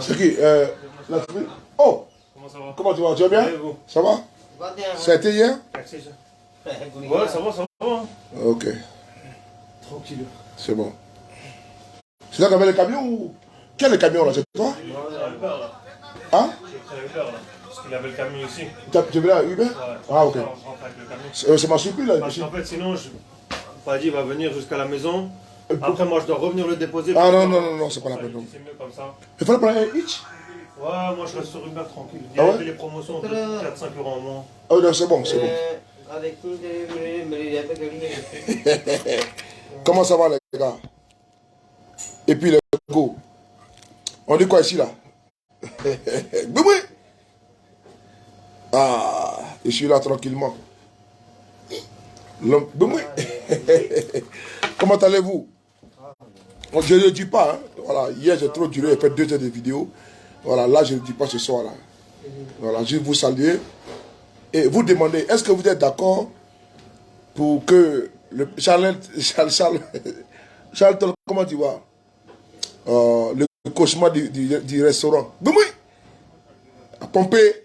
C'est qui Oh, comment tu vas? Tu vas bien? Ça va? Ça a été hier? Ouais, ça va. Ok. Tranquille. C'est bon. C'est là qu'avait le camion ou... Quel est le camion là? C'est toi? Non, c'est Uber là. Hein? C'est Uber là. Parce qu'il avait le camion ici. Tu veux là, Uber? Ouais. Ah, ok. On rentre avec le camion. Ça m'a surpris là. Parce qu'en fait, sinon, Fadi va venir jusqu'à la maison. Après, moi, je dois revenir le déposer. Ah non, c'est pas la peine. C'est mieux comme ça. Il fallait prendre un hitch? Ouais, moi, je reste sur Uber tranquille. Il y Ah a ouais? les promotions de 4-5 € en moins. Oh non, c'est bon, c'est bon. Comment ça va les gars? Et puis le go. On dit quoi ici là? Boumou. Ah, je suis là tranquillement. Boumou. Comment allez-vous? Je ne le dis pas. Hein. Voilà, hier j'ai trop duré, j'ai fait 2 heures de vidéo. Voilà, là je ne le dis pas ce soir là. Voilà, je vous salue. Et vous demandez, est-ce que vous êtes d'accord pour que le Charlton, comment tu vois? Le cauchemar du restaurant. Boumou. À pomper.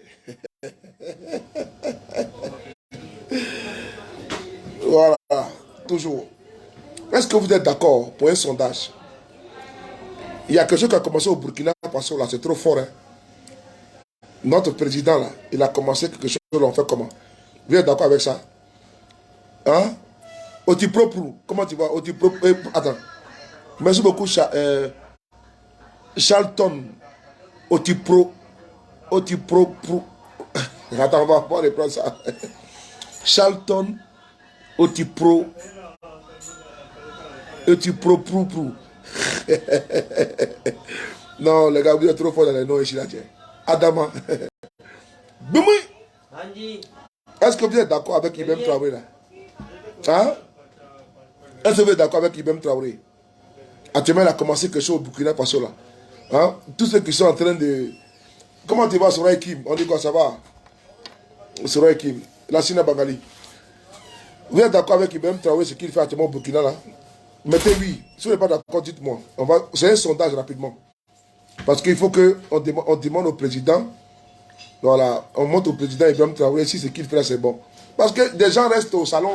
Voilà, toujours. Est-ce que vous êtes d'accord pour un sondage? Il y a quelque chose qui a commencé au Burkina Faso, là, c'est trop fort. Hein? Notre président, là, il a commencé quelque chose, on fait comment? Vous êtes d'accord avec ça? Hein? Otipro, comment tu vas? Otipro, attends. Merci beaucoup, Charlton. Otipro. Attends, on va pas reprendre ça. Charlton. Otipro. Non, les gars, vous êtes trop forts dans les noms ici là, tiens. Adama. Boumou. Est-ce que vous êtes d'accord avec Ibem Traoré là? Hein? Est-ce que vous êtes d'accord avec Ibem Traoré? Actuellement, il a commencé quelque chose au Burkina Faso là. Hein? Tous ceux qui sont en train de... Comment tu vas, Soraya Kim? On dit quoi, ça va? Soraya Kim. La Sina Bangali. Vous êtes d'accord avec Ibem Traoré, ce qu'il fait actuellement au Burkina là? Mettez oui. Si vous n'êtes pas d'accord, dites-moi. C'est un sondage rapidement. Parce qu'il faut qu'on demande au président, voilà, on montre au président Ibrahim Traoré si ce qu'il fait là c'est bon. Parce que des gens restent au salon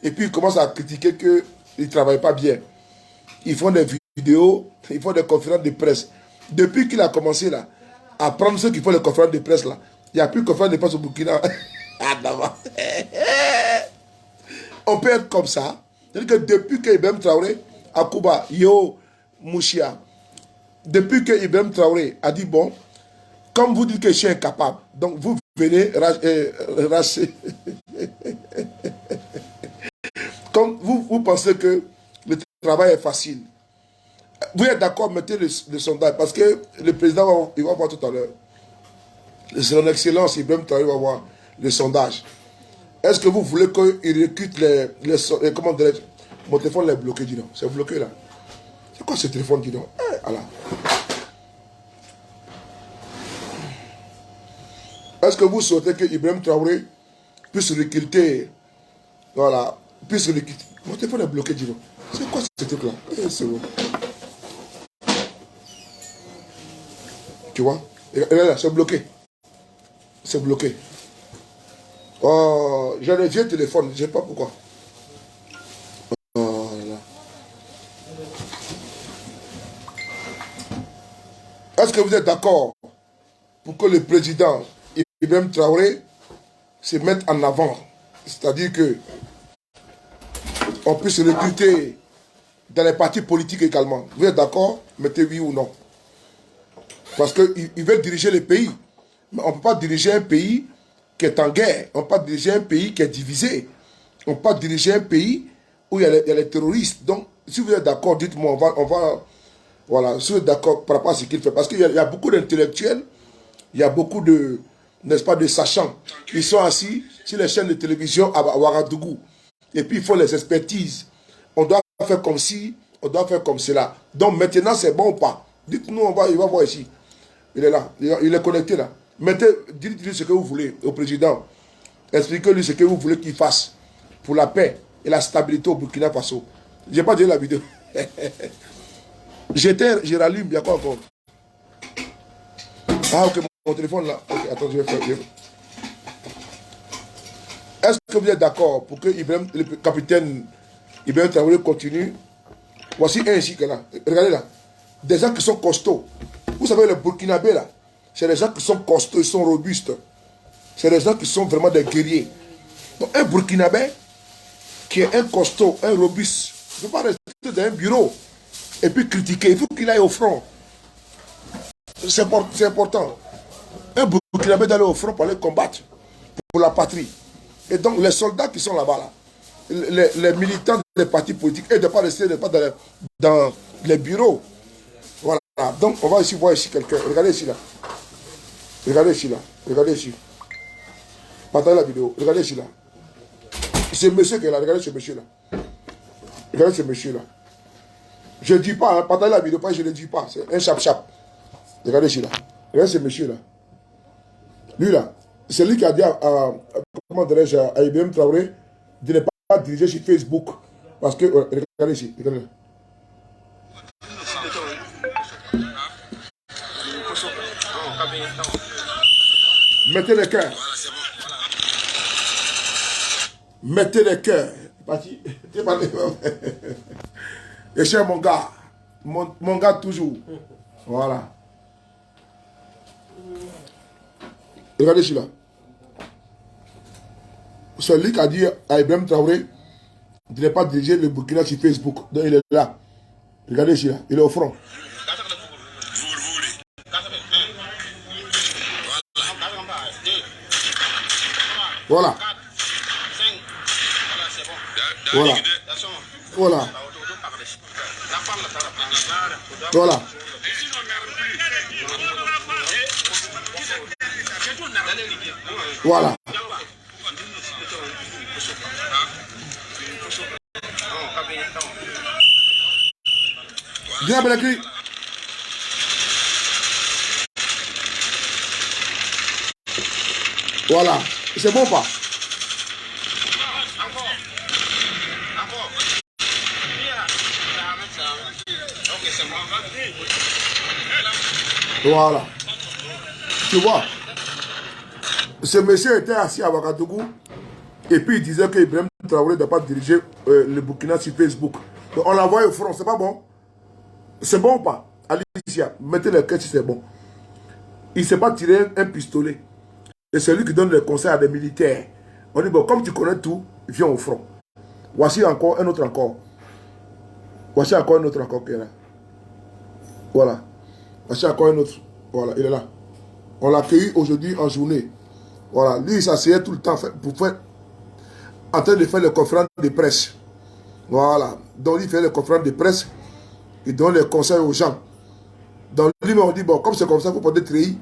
et puis ils commencent à critiquer qu'ils ne travaillent pas bien. Ils font des vidéos, ils font des conférences de presse. Depuis qu'il a commencé là, à prendre ceux qui font les conférences de presse là, il n'y a plus de conférences de presse au Burkina. On peut être comme ça. C'est-à-dire que depuis que Ibrahim Traoré, à Cuba, Yo, Mouchia, depuis que Ibrahim Traoré a dit bon, comme vous dites que je suis incapable, donc vous venez racher. Comme vous pensez que le travail est facile. Vous êtes d'accord, mettez le sondage, parce que le président il va voir tout à l'heure. Son Excellence Ibrahim Traoré va voir le sondage. Est-ce que vous voulez qu'il recrute les comment dirais-je? Mon téléphone est bloqué, dis donc. C'est bloqué là. C'est quoi ce téléphone, dis donc? Voilà. Est-ce que vous souhaitez que Ibrahim Traoré puisse recruter? Voilà. Puisse recruter. Mon téléphone est bloqué, dis donc. C'est quoi ce truc là? C'est bon. Tu vois? Et là, c'est bloqué. C'est bloqué. Oh, j'ai un vieux téléphone, je ne sais pas pourquoi. Oh, là. Est-ce que vous êtes d'accord pour que le président Ibrahim Traoré se mette en avant? C'est-à-dire que on puisse recruter dans les partis politiques également. Vous êtes d'accord? Mettez oui ou non. Parce qu'ils veulent diriger le pays. Mais on ne peut pas diriger un pays qui est en guerre. On ne peut pas diriger un pays qui est divisé. On ne peut pas diriger un pays où il y a les terroristes. Donc, si vous êtes d'accord, dites-moi, on va voilà, si vous êtes d'accord par rapport à ce qu'il fait. Parce qu'il y a beaucoup d'intellectuels, il y a beaucoup de, n'est-ce pas, de sachants qui sont assis sur les chaînes de télévision à Ouagadougou. Et puis, il faut les expertises. On doit faire comme ci, on doit faire comme cela. Donc, maintenant, c'est bon ou pas? Dites-nous, il va voir ici. Il est là, il est connecté là. Dites-lui ce que vous voulez au président. Expliquez-lui ce que vous voulez qu'il fasse pour la paix et la stabilité au Burkina Faso. Je n'ai pas dit la vidéo. Je rallume, il y a quoi encore? Ah, ok, mon téléphone là. Ok, attends, je vais faire. Est-ce que vous êtes d'accord pour que Ibrahim, le capitaine Ibrahim Traoré continue? Voici un ici que là. Regardez là. Des gens qui sont costauds. Vous savez, les Burkinabés là, c'est des gens qui sont costauds, ils sont robustes. C'est des gens qui sont vraiment des guerriers. Donc un Burkinabé qui est un costaud, un robuste, ne peut pas rester dans un bureau et puis critiquer. Il faut qu'il aille au front. C'est important. Un Burkinabé d'aller au front pour aller combattre pour la patrie. Et donc les soldats qui sont là-bas, là, les militants des partis politiques, et de ne pas rester dans les bureaux. Voilà. Donc on va ici voir ici quelqu'un. Regardez ici là. Regardez ici là. Regardez ici. Partagez la vidéo. Regardez ici là. C'est monsieur qui est là. Regardez ce monsieur là. Regardez ce monsieur là. Je ne dis pas, hein, partagez la vidéo, pas, je ne dis pas. C'est un chap-chap. Regardez ici là. Regardez ce monsieur là. Lui là, c'est lui qui a dit comment dirais-je, à IBM Traoré de ne pas diriger sur Facebook. Parce que, regardez ici, regardez. Mettez les cœurs. Mettez les cœurs. Et cher mon gars. Mon gars toujours. Voilà. Regardez ici là. C'est lui qui a dit à Ibrahim Traoré de ne pas diriger le Burkina sur Facebook. Donc il est là. Regardez ici là. Il est au front. Voilà. Voilà. Voilà. Voilà. Voilà. Bien, Belakri. Voilà. C'est bon pas? Voilà. Tu vois, ce monsieur était assis à Ouagadougou et puis il disait que Ibrahim Traoré ne doit pas diriger le Burkina sur Facebook. Donc on l'a envoyé au front, c'est pas bon? C'est bon ou pas? Alicia, mettez le cœur si c'est bon. Il ne s'est pas tiré un pistolet. Et c'est lui qui donne les conseils à des militaires. On dit, bon, comme tu connais tout, viens au front. Voici encore un autre encore. Voici encore un autre encore qui est là. Voilà. Voici encore un autre. Voilà, il est là. On l'a accueilli aujourd'hui en journée. Voilà. Lui, il s'asseyait tout le temps pour faire, en train de faire les conférences de presse. Voilà. Donc, il fait les conférences de presse. Il donne les conseils aux gens. Donc, lui, on dit, bon, comme c'est comme ça, il faut pas être trahi.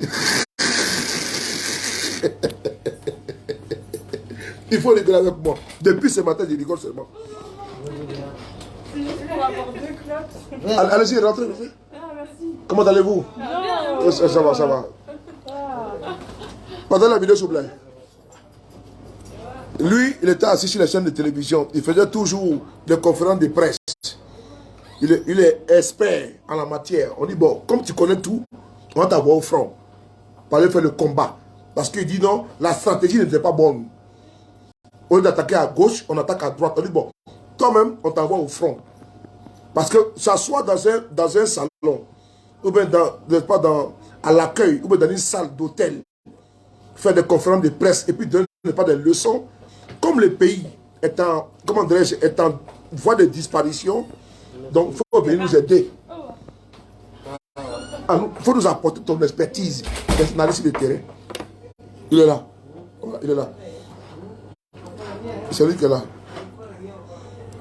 Il faut rigoler avec moi. Depuis ce matin, je rigole seulement. Allez-y, rentrez. Comment allez-vous? Ça va, ça va. Pendant la vidéo, s'il vous plaît. Lui, il était assis sur les chaînes de télévision. Il faisait toujours des conférences de presse. Il est expert en la matière. On dit, bon, comme tu connais tout, on va t'avoir au front. Pour aller faire le combat. Parce qu'il dit non, la stratégie n'était pas bonne. Au lieu d'attaquer à gauche, on attaque à droite. On dit, bon, toi-même, on t'envoie au front. Parce que s'asseoir dans un salon, ou bien à l'accueil, ou bien dans une salle d'hôtel, faire des conférences de presse, et puis donner pas des leçons, comme le pays est en voie de disparition, donc il faut venir nous aider. Il faut nous apporter ton expertise, d'analyse de terrain. Il est là. Voilà, il est là. C'est lui qui est là.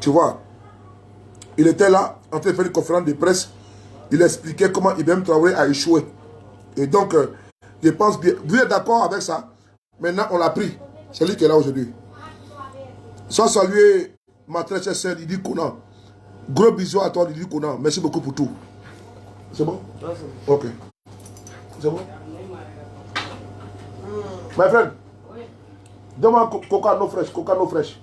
Tu vois, il était là, en train de faire une conférence de presse. Il expliquait comment Ibrahim Traoré a échoué. Et donc, je pense bien. Vous êtes d'accord avec ça? Maintenant, on l'a pris. C'est lui qui est là aujourd'hui. Sans saluer ma très chère sœur Lydie Kounan. Gros bisous à toi, Lydie Kounan. Merci beaucoup pour tout. C'est bon? Ok. C'est bon? My friend. Donne-moi coca no fresh. Coca no fresh.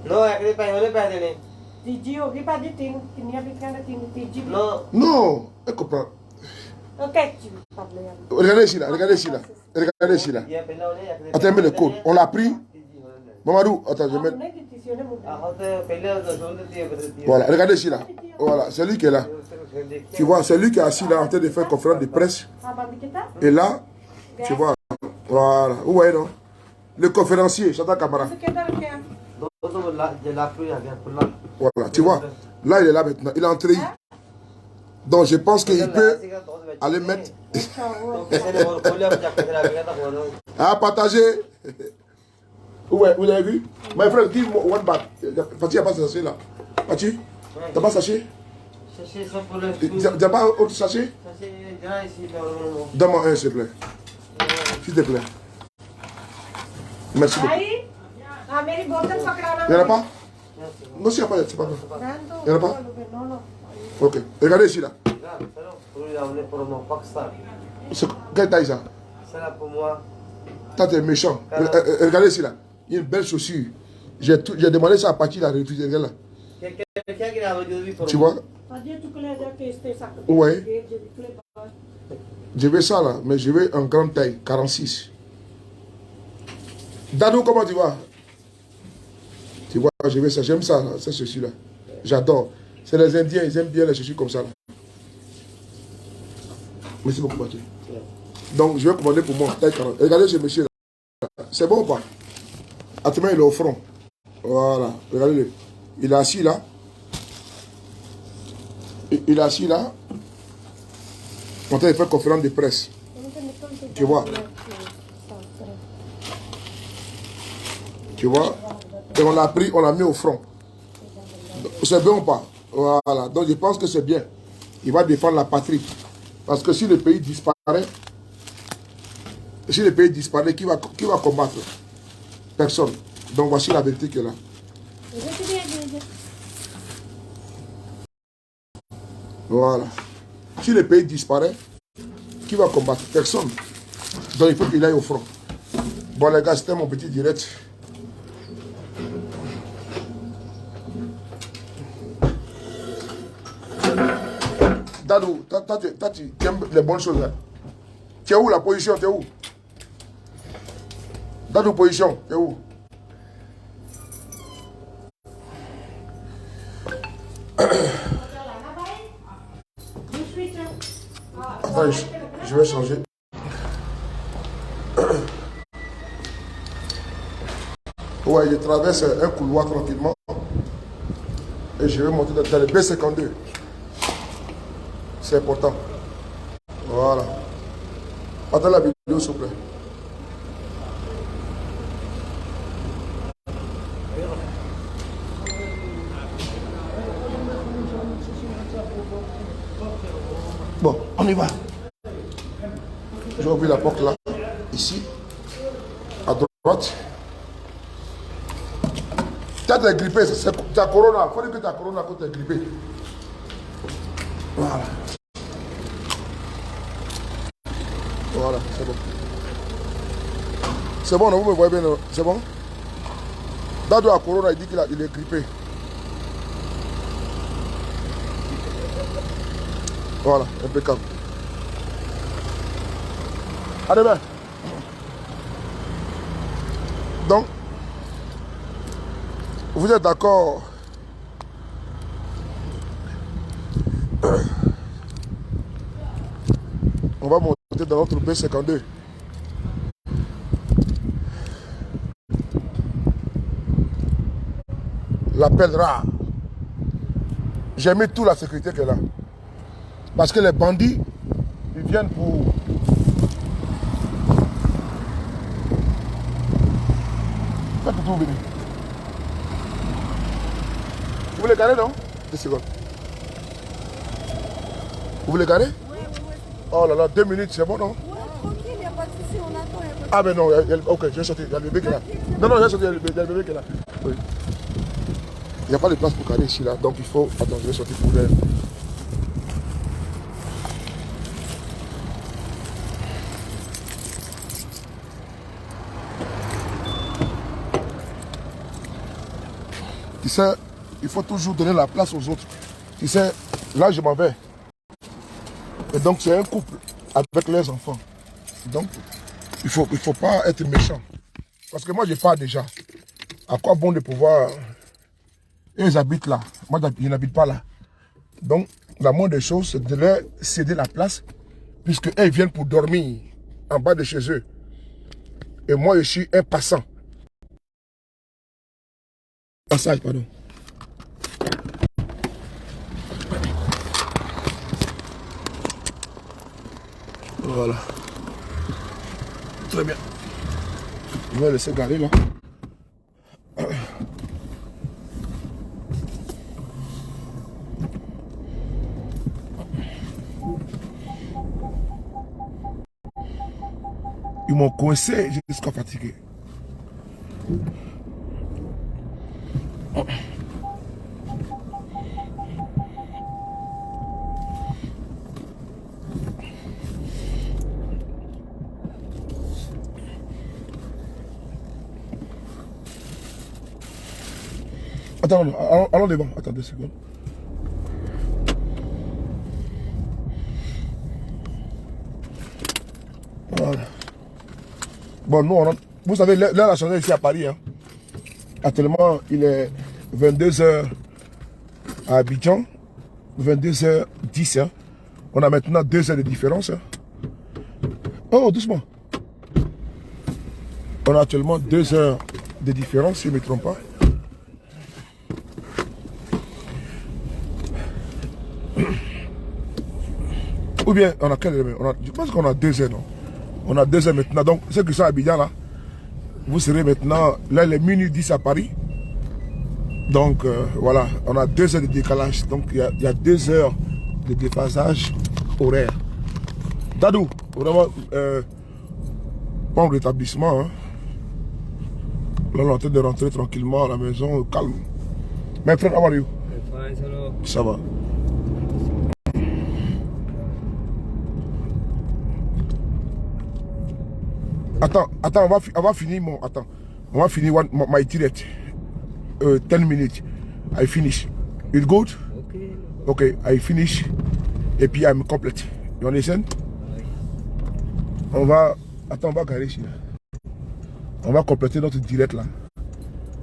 No, Tiji hogi pas tin, kinia bikin tin tiji. Non. Non, elle comprend. Ok, tu parles. Regardez ici là, regardez ici là. Regardez ici là. Attends, mets le code. On l'a pris. Mamadou, attends, je vais mettre. Voilà, regardez ici là. Voilà, c'est lui qui est là. Tu vois, c'est lui qui est assis là en train de faire conférence de presse. Et là, tu vois, voilà. Vous voyez non? Le conférencier, Chata Kamara. Voilà, tu vois, là il est là maintenant. Il est entré. Donc je pense qu'il peut aller mettre. Ah, partager. Ouais, vous avez vu? My friend, give me one bag. Pati, il n'y a pas de sachet là. Pati, t'as pas sachet? Tu n'as pas autre sachet? Donne-moi un, s'il te plaît. S'il te plaît. Merci beaucoup. Il n'y en a pas? Non, s'il n'y a pas, c'est pas grave. Il n'y en a pas? Ok. Regardez ici là. Quelle taille ça? C'est là pour moi. Toi, t'es méchant. Regardez ici là. Il y a une belle chaussure. J'ai demandé ça à partir de la réfrigérateur là. Tu vois? Ouais. Je veux ça là, mais je veux en grande taille, 46. Dadou, comment tu vas? Tu vois, je veux ça, j'aime ça, ces chaussures là. J'adore. C'est les Indiens, ils aiment bien les chaussures comme ça là. Merci beaucoup, Mathieu. Donc, je vais commander pour moi, taille 40. Regardez ce monsieur là. C'est bon ou pas? Attends, il est au front. Voilà, regardez-le. Il est assis là. Il est assis là. En train de faire conférence de presse. Tu vois? Tu vois? Et on l'a pris, on l'a mis au front. C'est bien ou pas? Voilà. Donc je pense que c'est bien. Il va défendre la patrie. Parce que si le pays disparaît, qui va combattre? Personne. Donc voici la vérité qui est là. Voilà. Si le pays disparaît, qui va combattre? Personne. Donc il faut qu'il aille au front. Bon les gars, c'était mon petit direct. Dadou, tu aimes les bonnes choses. Hein? Tu es où la position? Tu es où? Dadou, position, tu es où? Attends, je vais changer. Ouais, je traverse un couloir tranquillement. Et je vais monter dans le B52. C'est important. Voilà. Attends la vidéo, s'il vous plaît. Bon, on y va. Je vais ouvrir la porte là, ici, à droite. Tu as grippé, c'est ta corona. Il faut dire que ta corona quand tu es grippé. Voilà. Voilà, c'est bon. C'est bon, non, vous me voyez bien, c'est bon? Dadou a corona, il dit qu'il est grippé. Voilà, impeccable. À demain. Donc, vous êtes d'accord? On va monter dans notre B52. L'appel rare. J'ai mis toute la sécurité qui est là. Parce que les bandits, ils viennent pour... Faites pour tout venir. Vous voulez garer, non? 2 secondes. Vous voulez garer? Oui, oui. Oh là là, 2 minutes, c'est bon, non? Oui, tranquille, il n'y a pas de souci, on attend. Ah, mais non, ok, je vais sortir, il y a le bébé qui est là. Non, non, je vais sortir, il y a le bébé qui est là. Oui. Il n'y a pas de place pour garer ici, là, donc il faut... Attends, je vais sortir pour elle. Tu sais, il faut toujours donner la place aux autres. Tu sais, là je m'en vais. Et donc c'est un couple avec leurs enfants. Donc il faut pas être méchant. Parce que moi je pars déjà. À quoi bon de pouvoir... Ils habitent là. Moi je n'habite pas là. Donc la moindre des choses c'est de leur céder la place. Puisque ils viennent pour dormir en bas de chez eux. Et moi je suis un passant. Passage, pardon. Voilà. Très bien. Je vais laisser garer là. Ils m'ont coincé jusqu'à fatiguer. Attends, allons devant. Attends 2 secondes. Voilà. Bon, nous, vous savez, là, la changé ici à Paris. Hein. Actuellement, il est 22 h à Abidjan. 22 h 10. Hein. On a maintenant 2 heures de différence. Hein. Oh, doucement. On a actuellement 2 heures de différence, si je ne me trompe pas. Ou bien, on a quelle heure? Je pense qu'on a 2 heures, non? On a 2 heures maintenant. Donc, ceux qui sont à Abidjan, là, vous serez maintenant... Là, il est minuit 10 à Paris. Donc, voilà, on a 2 heures de décalage. Donc, il y a 2 heures de déphasage horaire. Dadou, vraiment, bon rétablissement. Hein. Là, on est en train de rentrer tranquillement à la maison, calme. Mais frère, how are you? Ça va. Attends, on va finir mon... Attends, on va finir my direct. 10 minutes. I finish. It's good? Okay, I finish. Et puis, I'm complete. You understand? On va... Attends, on va garer ici. On va compléter notre direct là.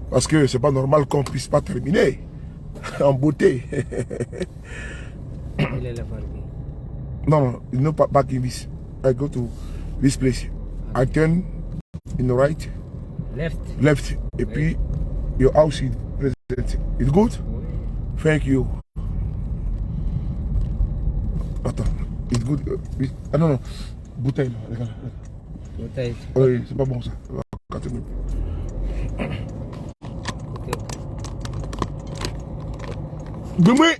Parce que c'est pas normal qu'on puisse pas terminer. En beauté. Non, no parking this. I go to this place. I turn in the right. Left. Et puis, your house is present. It's good? Thank you. Attends. It's good. Ah non. Bouteille là. Regarde. Bouteille. Oui, c'est pas bon ça. Demain.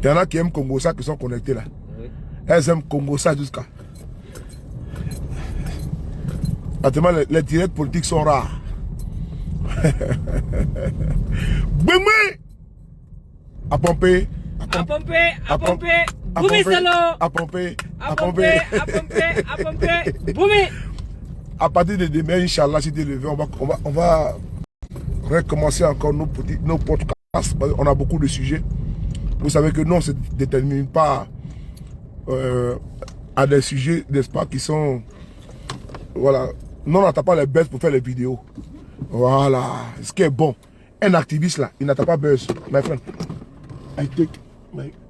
Il y en a qui aiment Congosa qui sont connectés là. Oui. Elles aiment Congosa jusqu'à. Actuellement, les directs politiques sont rares. Demain. À pomper. À pomper. Boumé salo. À pomper. Boumé. À partir de demain, Inch'Allah, si Dieu le veut, on va recommencer encore nos podcasts. On a beaucoup de sujets. Vous savez que nous, on ne se détermine pas à des sujets, n'est-ce pas, qui sont... Voilà. Non, on n'attend pas les buzz pour faire les vidéos. Voilà. Ce qui est bon. Un activiste là, il n'attend pas buzz. My friend.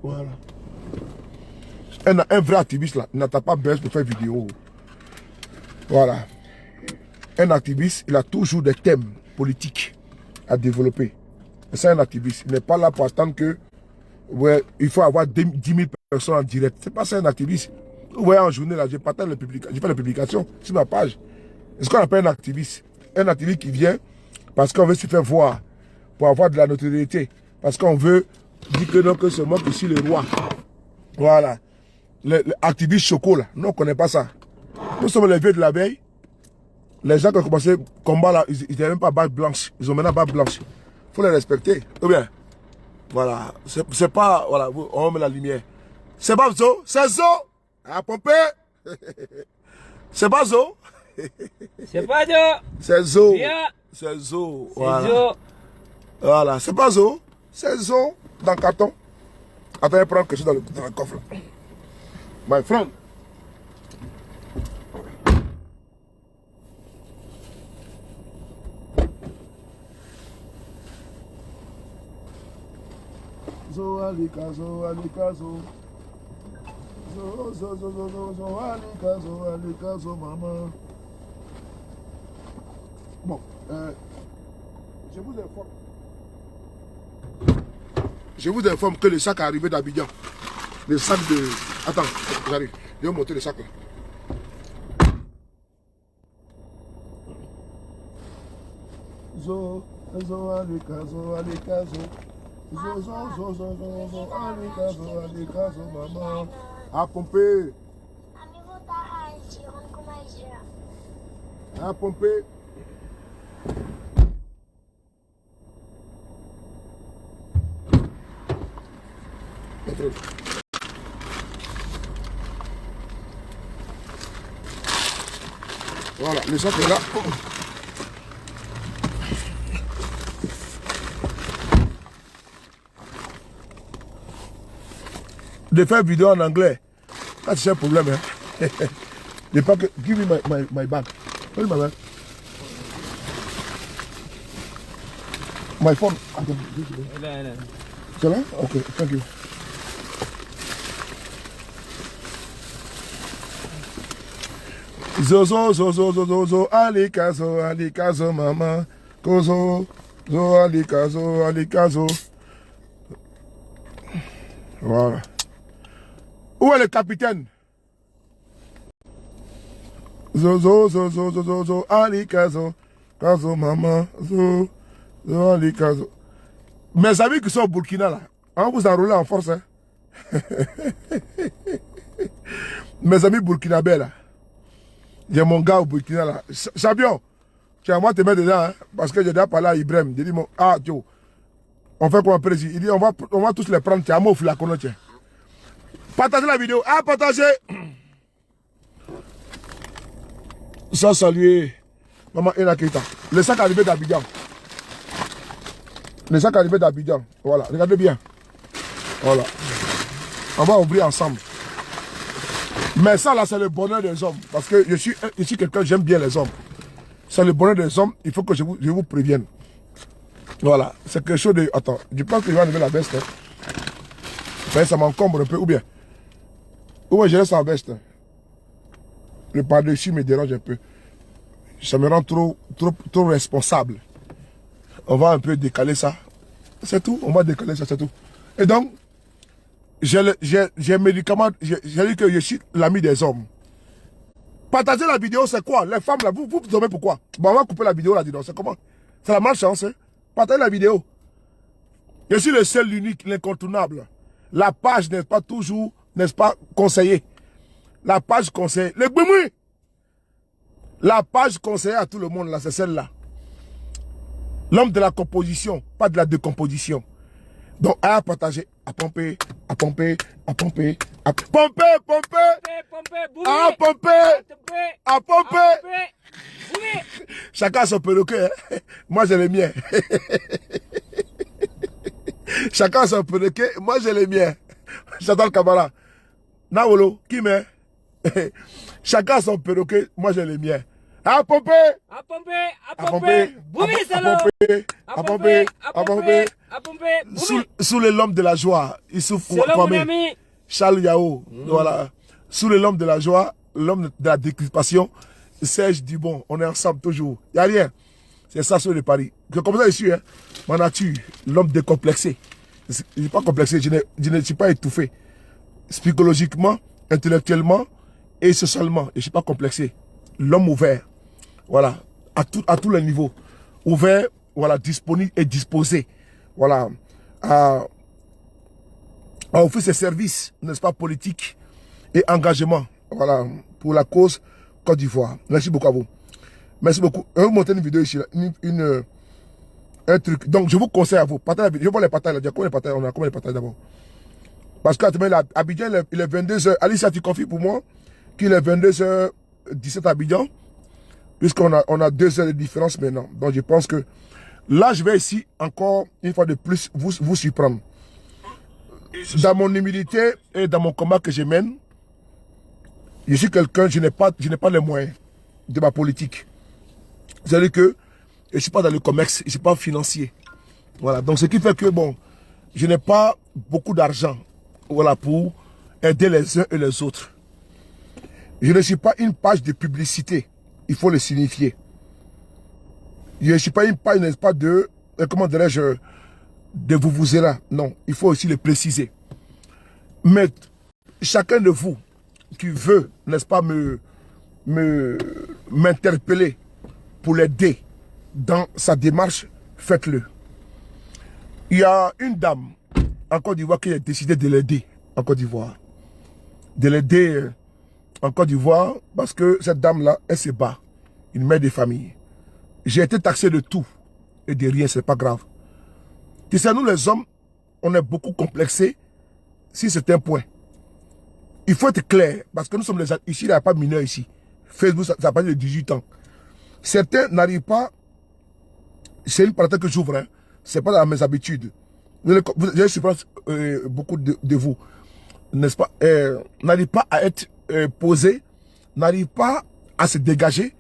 Voilà. Un vrai activiste là, il n'attend pas buzz pour faire vidéo. Voilà. Un activiste, il a toujours des thèmes politiques à développer. C'est un activiste. Il n'est pas là pour attendre que ouais, il faut avoir 10 000 personnes en direct. C'est pas ça un activiste. Vous voyez en journée là, je partage les publications, je fais les publications sur ma page. C'est ce qu'on appelle un activiste. Un activiste qui vient parce qu'on veut se faire voir, pour avoir de la notoriété. Parce qu'on veut dire que non, que c'est moi qui suis le roi. Voilà. L'activiste choco là, nous on ne connaît pas ça. Nous sommes les vieux de la veille. Les gens qui ont commencé le combat là, ils n'avaient même pas barbe blanche. Ils ont maintenant barbe blanche. Il faut les respecter. Ou bien, voilà. C'est pas, voilà, on met la lumière. C'est pas Zo, c'est Zo. À pomper. C'est pas Zo. C'est pas Zo. C'est Zo. Viens. C'est Zo. C'est Voilà. Zo. Voilà. C'est pas Zo. C'est Zo dans le carton. Attends, je prends quelque chose dans le coffre. Là. My friend. Zo alika, zo alika, zo. Zo alika, zo maman. Bon, je vous informe que le sac est arrivé d'Abidjan. Le sac de... Attends, j'arrive. Je vais monter le sac là. Zo alika, zo alika, zo. Zo alika, zo maman. À pomper. À pomper. Voilà, le sac est là. De faire vidéo en anglais, ça c'est un problème. Hein. De pas que. Give me my bag. Where's my bag? My phone. C'est là? Ok, thank you. Zo, alika, zo, maman. Kozo, alika, zo. Voilà. Où est le capitaine? Zo, alika, zo, maman. Zo, alika, zo. Mes amis qui sont au Burkina là, on vous enrôler en force. Hein? Mes amis burkinabés là. J'ai mon gars au Burkina là. Champion, tu vas moi te mettre dedans, hein, parce que j'ai déjà parlé à Ibrahim. J'ai dit, ah, Joe, on fait quoi après? Il dit, on va tous les prendre. Tu as mon flacono, tiens. Partagez la vidéo. Ah, partagez. Ça, saluer Maman Ena Keita. Le sac arrivé d'Abidjan. Le sac arrivé d'Abidjan. Voilà, regardez bien. Voilà. On va ouvrir ensemble. Mais ça là, c'est le bonheur des hommes. Parce que je suis quelqu'un, j'aime bien les hommes. C'est le bonheur des hommes, il faut que je vous prévienne. Voilà, c'est quelque chose de... Attends, je pense que je vais enlever la veste. Hein. Mais ça m'encombre un peu, ou bien je laisse en veste. Le par-dessus me dérange un peu. Ça me rend trop responsable. On va un peu décaler ça. C'est tout, on va décaler ça, c'est tout. Et donc, j'ai médicament, j'ai dit que je suis l'ami des hommes. Partager la vidéo, c'est quoi? Les femmes là, vous dormez pourquoi? Bon, on va couper la vidéo là, dis donc, c'est comment? C'est la malchance, hein? Partagez la vidéo. Je suis le seul, l'unique, l'incontournable. La page n'est pas toujours, n'est-ce pas, conseillée. La page conseille. Les boumoui! La page conseillée à tout le monde là, c'est celle-là. L'homme de la composition, pas de la décomposition. Donc, à partager, à pomper, à pomper, à pomper, à pomper, à pomper, à pomper. Chacun son perroquet, hein? Moi j'ai le mien. Chacun son perroquet, moi j'ai le mien. J'attends le camarade. Nawolo, qui met? Chacun son perroquet, moi j'ai le mien. À pomper! À pomper! À pomper! Boumi, salaud! À pomper! À pomper! À pomper! Sous le l'homme de la joie, il souffre Kwame. Charles Yao. Voilà. Sous le l'homme de la joie, l'homme de la décrispation, Serge Dubon. On est ensemble toujours. Il n'y a rien. C'est ça sur le Paris. Comme ça ici, hein. Ma nature, l'homme décomplexé. Je ne suis pas complexé, je ne suis pas étouffé. Psychologiquement, intellectuellement et socialement. Je ne suis pas complexé. L'homme ouvert. Voilà. À tous les niveaux. Ouvert, voilà, disponible et disposé. Voilà. À offrir ses services, n'est-ce pas, politiques et engagement. Voilà. Pour la cause Côte d'Ivoire. Merci beaucoup à vous. Merci beaucoup. Je vais vous montrer une vidéo ici. Un truc. Donc, je vous conseille à vous. Partagez la vidéo. Je vois les partages. Combien les partages? On a combien les partages d'abord? Parce qu'à Abidjan, il est 22h. Alicia, tu confies pour moi qu'il est 22h17 à Abidjan. on a 2 heures de différence maintenant. Donc je pense que là, je vais ici encore une fois de plus vous surprendre. Dans mon humilité et dans mon combat que je mène, je suis quelqu'un, je n'ai pas les moyens de ma politique. C'est-à-dire que je ne suis pas dans le commerce, je ne suis pas financier. Voilà, donc ce qui fait que, bon, je n'ai pas beaucoup d'argent, voilà, pour aider les uns et les autres. Je ne suis pas une page de publicité, il faut le signifier. Je ne suis pas une page, n'est-ce pas, de, comment dirais-je, de vous là. Non, il faut aussi le préciser. Mais chacun de vous qui veut, n'est-ce pas, m'interpeller pour l'aider dans sa démarche, faites-le. Il y a une dame en Côte d'Ivoire qui a décidé de l'aider en Côte d'Ivoire. De l'aider en Côte d'Ivoire parce que cette dame-là, elle se bat. Une mère de famille. J'ai été taxé de tout et de rien, c'est pas grave. Tu sais, nous les hommes, on est beaucoup complexés si c'est un point. Il faut être clair, parce que nous sommes les... Ici, il n'y a pas de mineurs ici. Facebook, ça a pas de 18 ans. Certains n'arrivent pas... C'est une parenthèse que j'ouvre, hein. C'est pas dans mes habitudes. Je suppose beaucoup de vous, n'est-ce pas, n'arrivent pas à être posés, n'arrivent pas à se dégager,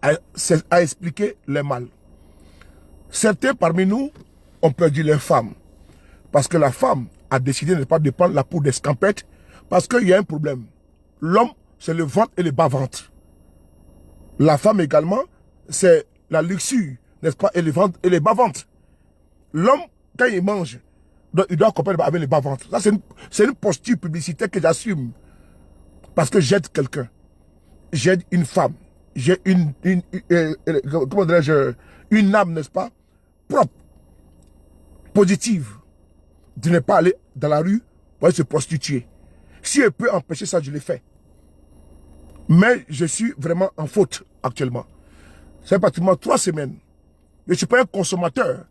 à expliquer les mal. Certains parmi nous ont perdu leurs femmes. Parce que la femme a décidé de ne pas de prendre la peau d'escampette. Parce qu'il y a un problème. L'homme, c'est le ventre et le bas-ventre. La femme également, c'est la luxure, n'est-ce pas, et le ventre et le bas-ventre. L'homme, quand il mange, il doit accompagner avec le bas-ventre. Ça, c'est une posture publicitaire que j'assume. Parce que j'aide quelqu'un. J'aide une femme. J'ai comment dirais-je, une âme, n'est-ce pas, propre, positive, de ne pas aller dans la rue pour aller se prostituer. Si elle peut empêcher ça, je le fais. Mais je suis vraiment en faute actuellement. C'est pratiquement 3 semaines. Je ne suis pas un consommateur.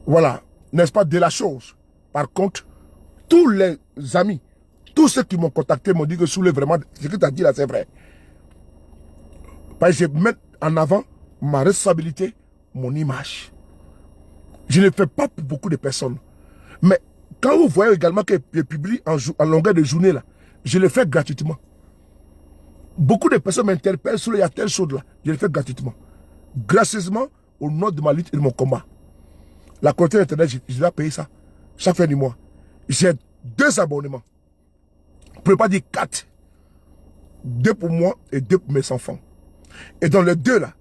Voilà, n'est-ce pas, de la chose. Par contre, tous les amis, tous ceux qui m'ont contacté m'ont dit que Soulé, vraiment, ce que tu as dit là, c'est vrai. Parce que je mets en avant ma responsabilité, mon image. Je ne fais pas pour beaucoup de personnes. Mais quand vous voyez également que je publie en longueur de journée, là, je le fais gratuitement. Beaucoup de personnes m'interpellent sur il y a telle chose là. Je le fais gratuitement. Gracieusement, au nom de ma lutte et de mon combat. La quantité d'internet, je dois payer ça. Chaque fin du mois. J'ai 2 abonnements. Je ne peux pas dire 4. 2 pour moi et 2 pour mes enfants. Et dans les 2 là,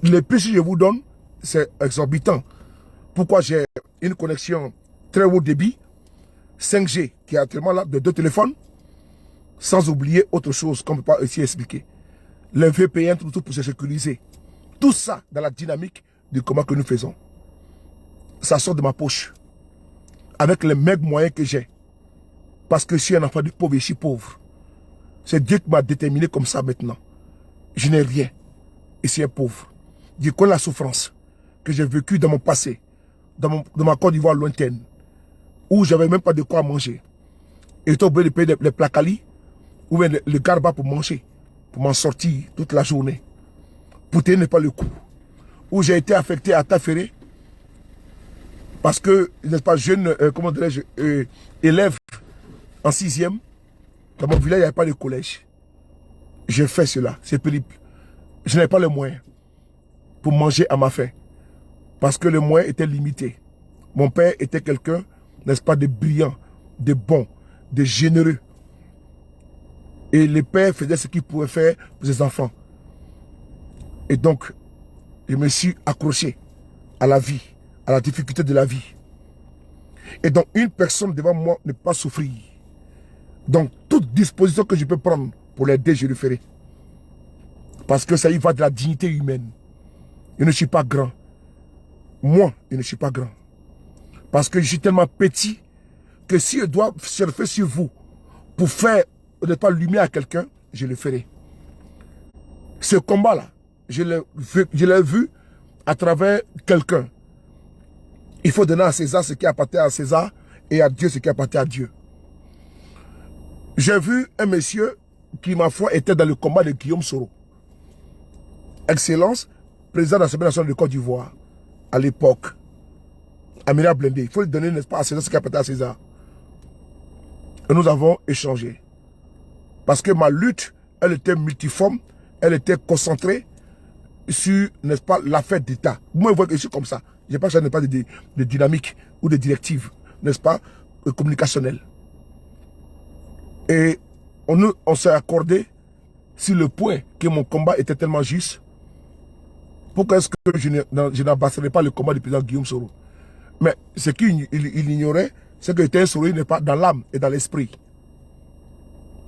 les prix que je vous donne, c'est exorbitant. Pourquoi j'ai une connexion très haut débit, 5G, qui est actuellement là, de 2 téléphones, sans oublier autre chose qu'on ne peut pas ici expliquer. Les VPN, tout pour se sécuriser. Tout ça dans la dynamique du combat que nous faisons. Ça sort de ma poche. Avec les maigres moyens que j'ai. Parce que je suis un enfant du pauvre et je suis pauvre. C'est Dieu qui m'a déterminé comme ça maintenant. Je n'ai rien. Et je suis un pauvre. Dieu connaît la souffrance que j'ai vécue dans mon passé. Dans ma Côte d'Ivoire lointaine. Où j'avais même pas de quoi manger. Et j'étais obligé de payer les placalis. Ou bien le garba pour manger. Pour m'en sortir toute la journée. Pour tenir pas le coup. Où j'ai été affecté à Taféré. Parce que, n'est-ce pas, jeune, comment dirais-je, élève en 6e, dans mon village, il n'y avait pas de collège. J'ai fait cela, c'est pénible. Je n'avais pas les moyens pour manger à ma faim. Parce que les moyens étaient limités. Mon père était quelqu'un, n'est-ce pas, de brillant, de bon, de généreux. Et le père faisait ce qu'il pouvait faire pour ses enfants. Et donc, je me suis accroché à la vie, à la difficulté de la vie. Et donc, une personne devant moi ne peut pas souffrir. Donc, toute disposition que je peux prendre pour l'aider, je le ferai. Parce que ça y va de la dignité humaine. Je ne suis pas grand. Moi, je ne suis pas grand. Parce que je suis tellement petit que si je dois surfer sur vous pour faire ne pas lumière à quelqu'un, je le ferai. Ce combat-là, je l'ai vu à travers quelqu'un. Il faut donner à César ce qui appartient à César et à Dieu ce qui appartient à Dieu. J'ai vu un monsieur qui, ma foi, était dans le combat de Guillaume Soro. Excellence, président de l'Assemblée nationale de Côte d'Ivoire, à l'époque, Amina Blindé. Il faut lui donner, n'est-ce pas, à César ce qu'il appartient à César. Et nous avons échangé. Parce que ma lutte, elle était multiforme, elle était concentrée sur, n'est-ce pas, l'affaire d'État. Moi, je vois que je suis comme ça. Je n'ai pas de dynamique ou de directive, n'est-ce pas, communicationnelle. Et on s'est accordé sur le point que mon combat était tellement juste. Pourquoi est-ce que je n'ambasserai pas le combat du président Guillaume Soro? Mais ce qu'il ignorait, c'est que Étienne Soro n'est pas dans l'âme et dans l'esprit.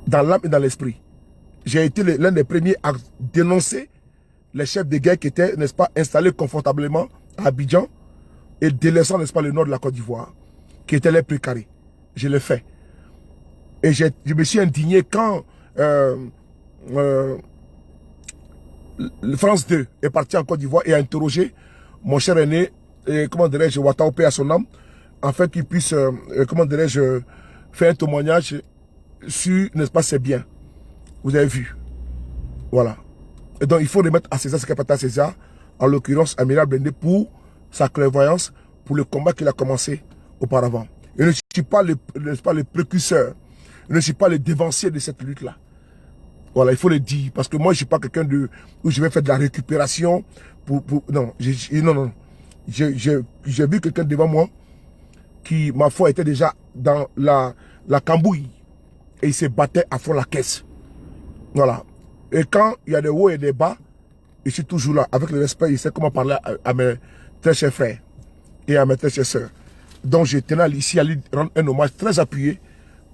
Dans l'âme et dans l'esprit. J'ai été l'un des premiers à dénoncer les chefs de guerre qui étaient, n'est-ce pas, installés confortablement à Abidjan et délaissant, n'est-ce pas, le nord de la Côte d'Ivoire, qui étaient les précarés. Je l'ai fait. Et je me suis indigné quand France 2 est parti en Côte d'Ivoire et a interrogé mon cher aîné, comment dirais-je, Ouattara paix à son âme, afin qu'il puisse, comment dirais-je, faire un témoignage sur, n'est-ce pas, ses biens. Vous avez vu. Voilà. Et donc, il faut remettre à César ce qu'appartient à César, en l'occurrence, Amina Blindé, pour sa clairvoyance, pour le combat qu'il a commencé auparavant. Je ne suis pas le précurseur, je ne suis pas le dévancier de cette lutte-là. Voilà, il faut le dire, parce que moi, je ne suis pas quelqu'un où je vais faire de la récupération non, non. J'ai vu quelqu'un devant moi qui, ma foi, était déjà dans la cambouille et il se battait à fond la caisse. Voilà. Et quand il y a des hauts et des bas, je suis toujours là, avec le respect, je sais comment parler à mes très chers frères et à mes très chères sœurs. Donc, je tenais ici à lui rendre un hommage très appuyé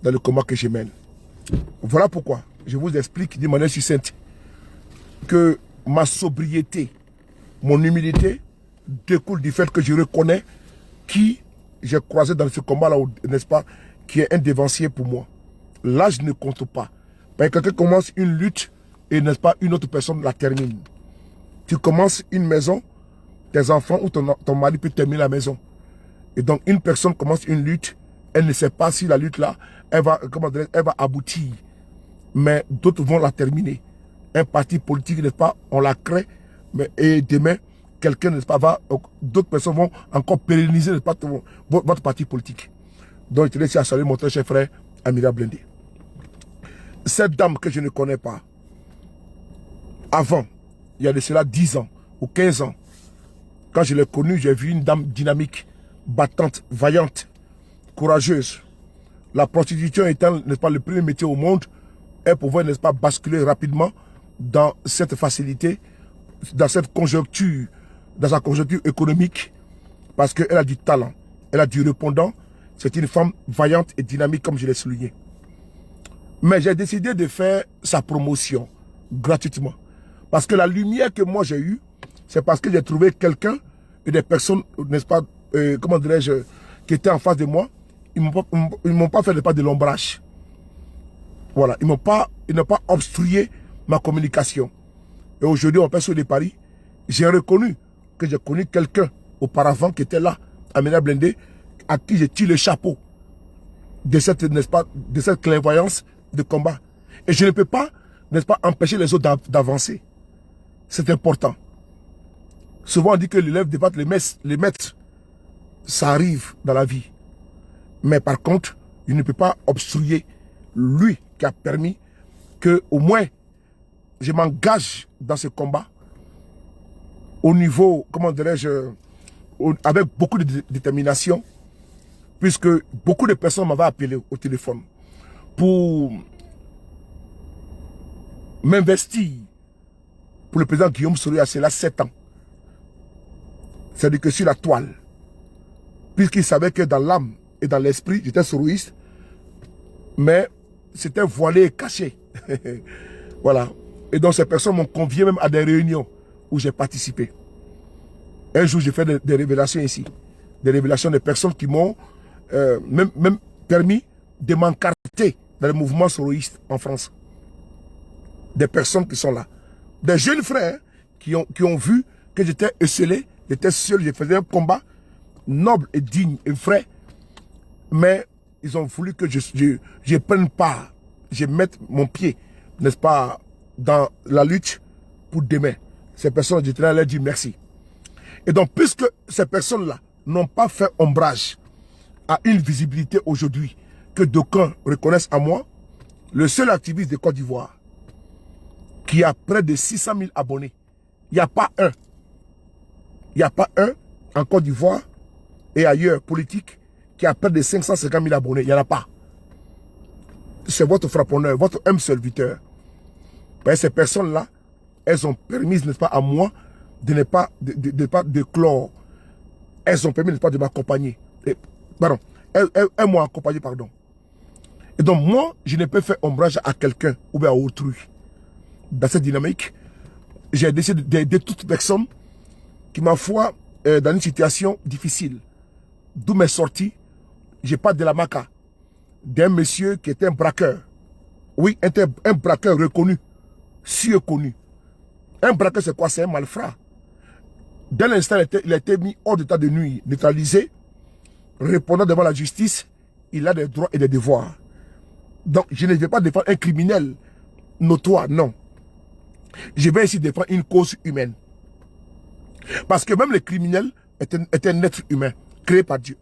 dans le combat que je mène. Voilà pourquoi je vous explique de manière succincte que ma sobriété, mon humilité découle du fait que je reconnais qui j'ai croisé dans ce combat-là, n'est-ce pas, qui est un dévancier pour moi. L'âge ne compte pas. Parce que quelqu'un commence une lutte et, n'est-ce pas, une autre personne la termine. Tu commences une maison, tes enfants ou ton mari peut terminer la maison. Et donc, une personne commence une lutte, elle ne sait pas si la lutte-là, elle va aboutir. Mais d'autres vont la terminer. Un parti politique, n'est-ce pas, on la crée, mais, et demain, quelqu'un, n'est-ce pas, d'autres personnes vont encore pérenniser, n'est-ce pas, votre parti politique. Donc, je te laisse à saluer mon très cher frère, Amina Blindé. Cette dame que je ne connais pas, avant, il y a de cela 10 ans ou 15 ans, quand je l'ai connue, j'ai vu une dame dynamique, battante, vaillante, courageuse. La prostitution étant, n'est-ce pas, le premier métier au monde, elle pouvait, n'est-ce pas, basculer rapidement dans cette facilité, dans cette conjoncture, dans sa conjoncture économique, parce qu'elle a du talent, elle a du répondant. C'est une femme vaillante et dynamique, comme je l'ai souligné. Mais j'ai décidé de faire sa promotion gratuitement. Parce que la lumière que moi j'ai eue, c'est parce que j'ai trouvé quelqu'un et des personnes, n'est-ce pas, comment dirais-je, qui étaient en face de moi. Ils ne m'ont pas fait de l'ombrage. Voilà, ils n'ont pas obstrué ma communication. Et aujourd'hui, on passe sur les paris. J'ai reconnu que j'ai connu quelqu'un auparavant qui était là, Amina Blindé, à qui j'ai tiré le chapeau de cette, n'est-ce pas, de cette clairvoyance de combat. Et je ne peux pas, n'est-ce pas, empêcher les autres d'avancer. C'est important. Souvent, on dit que l'élève dépasse les maîtres. Ça arrive dans la vie. Mais par contre, il ne peut pas obstruer lui qui a permis que, au moins, je m'engage dans ce combat au niveau, comment dirais-je, avec beaucoup de détermination, puisque beaucoup de personnes m'avaient appelé au téléphone pour m'investir pour le président Guillaume Soro à cela 7 ans. C'est-à-dire que sur la toile, puisqu'il savait que dans l'âme et dans l'esprit, j'étais soroïste, mais c'était voilé et caché. Voilà. Et donc ces personnes m'ont convié même à des réunions où j'ai participé. Un jour, j'ai fait des révélations ici. Des révélations de personnes qui m'ont même permis de m'encarter dans le mouvement soroïste en France. Des personnes qui sont là. Des jeunes frères qui ont vu que j'étais esselé, j'étais seul, je faisais un combat noble et digne et vrai. Mais ils ont voulu que je prenne part, je mette mon pied, n'est-ce pas, dans la lutte pour demain. ces personnes, je tenais à leur dire merci. Et donc, puisque ces personnes-là n'ont pas fait ombrage à une visibilité aujourd'hui que d'aucuns reconnaissent à moi, le seul activiste de Côte d'Ivoire qui a près de 600 000 abonnés, il n'y a pas un. Il n'y a pas un en Côte d'Ivoire et ailleurs politique qui a près de 550 000 abonnés. Il n'y en a pas. C'est votre frapponneur, votre homme serviteur. Ces personnes-là, elles ont permis, n'est-ce pas, à moi de ne pas de clore. Elles ont permis, n'est-ce pas, de m'accompagner. Pardon. Elles m'ont accompagné, pardon. Et donc, moi, je ne peux faire ombrage à quelqu'un ou bien à autrui. Dans cette dynamique, j'ai décidé d'aider toute personne qui, ma foi, dans une situation difficile. D'où m'est sorti, j'ai pas de la maca, d'un monsieur qui était un braqueur. Oui, un braqueur reconnu, connu. Un braqueur, c'est quoi? C'est un malfrat. Dès l'instant, il a été mis hors d'état de nuit, neutralisé, répondant devant la justice, il a des droits et des devoirs. Donc, je ne vais pas défendre un criminel notoire, non. Je vais ici défendre une cause humaine. Parce que même le criminel est un être humain, créé par Dieu.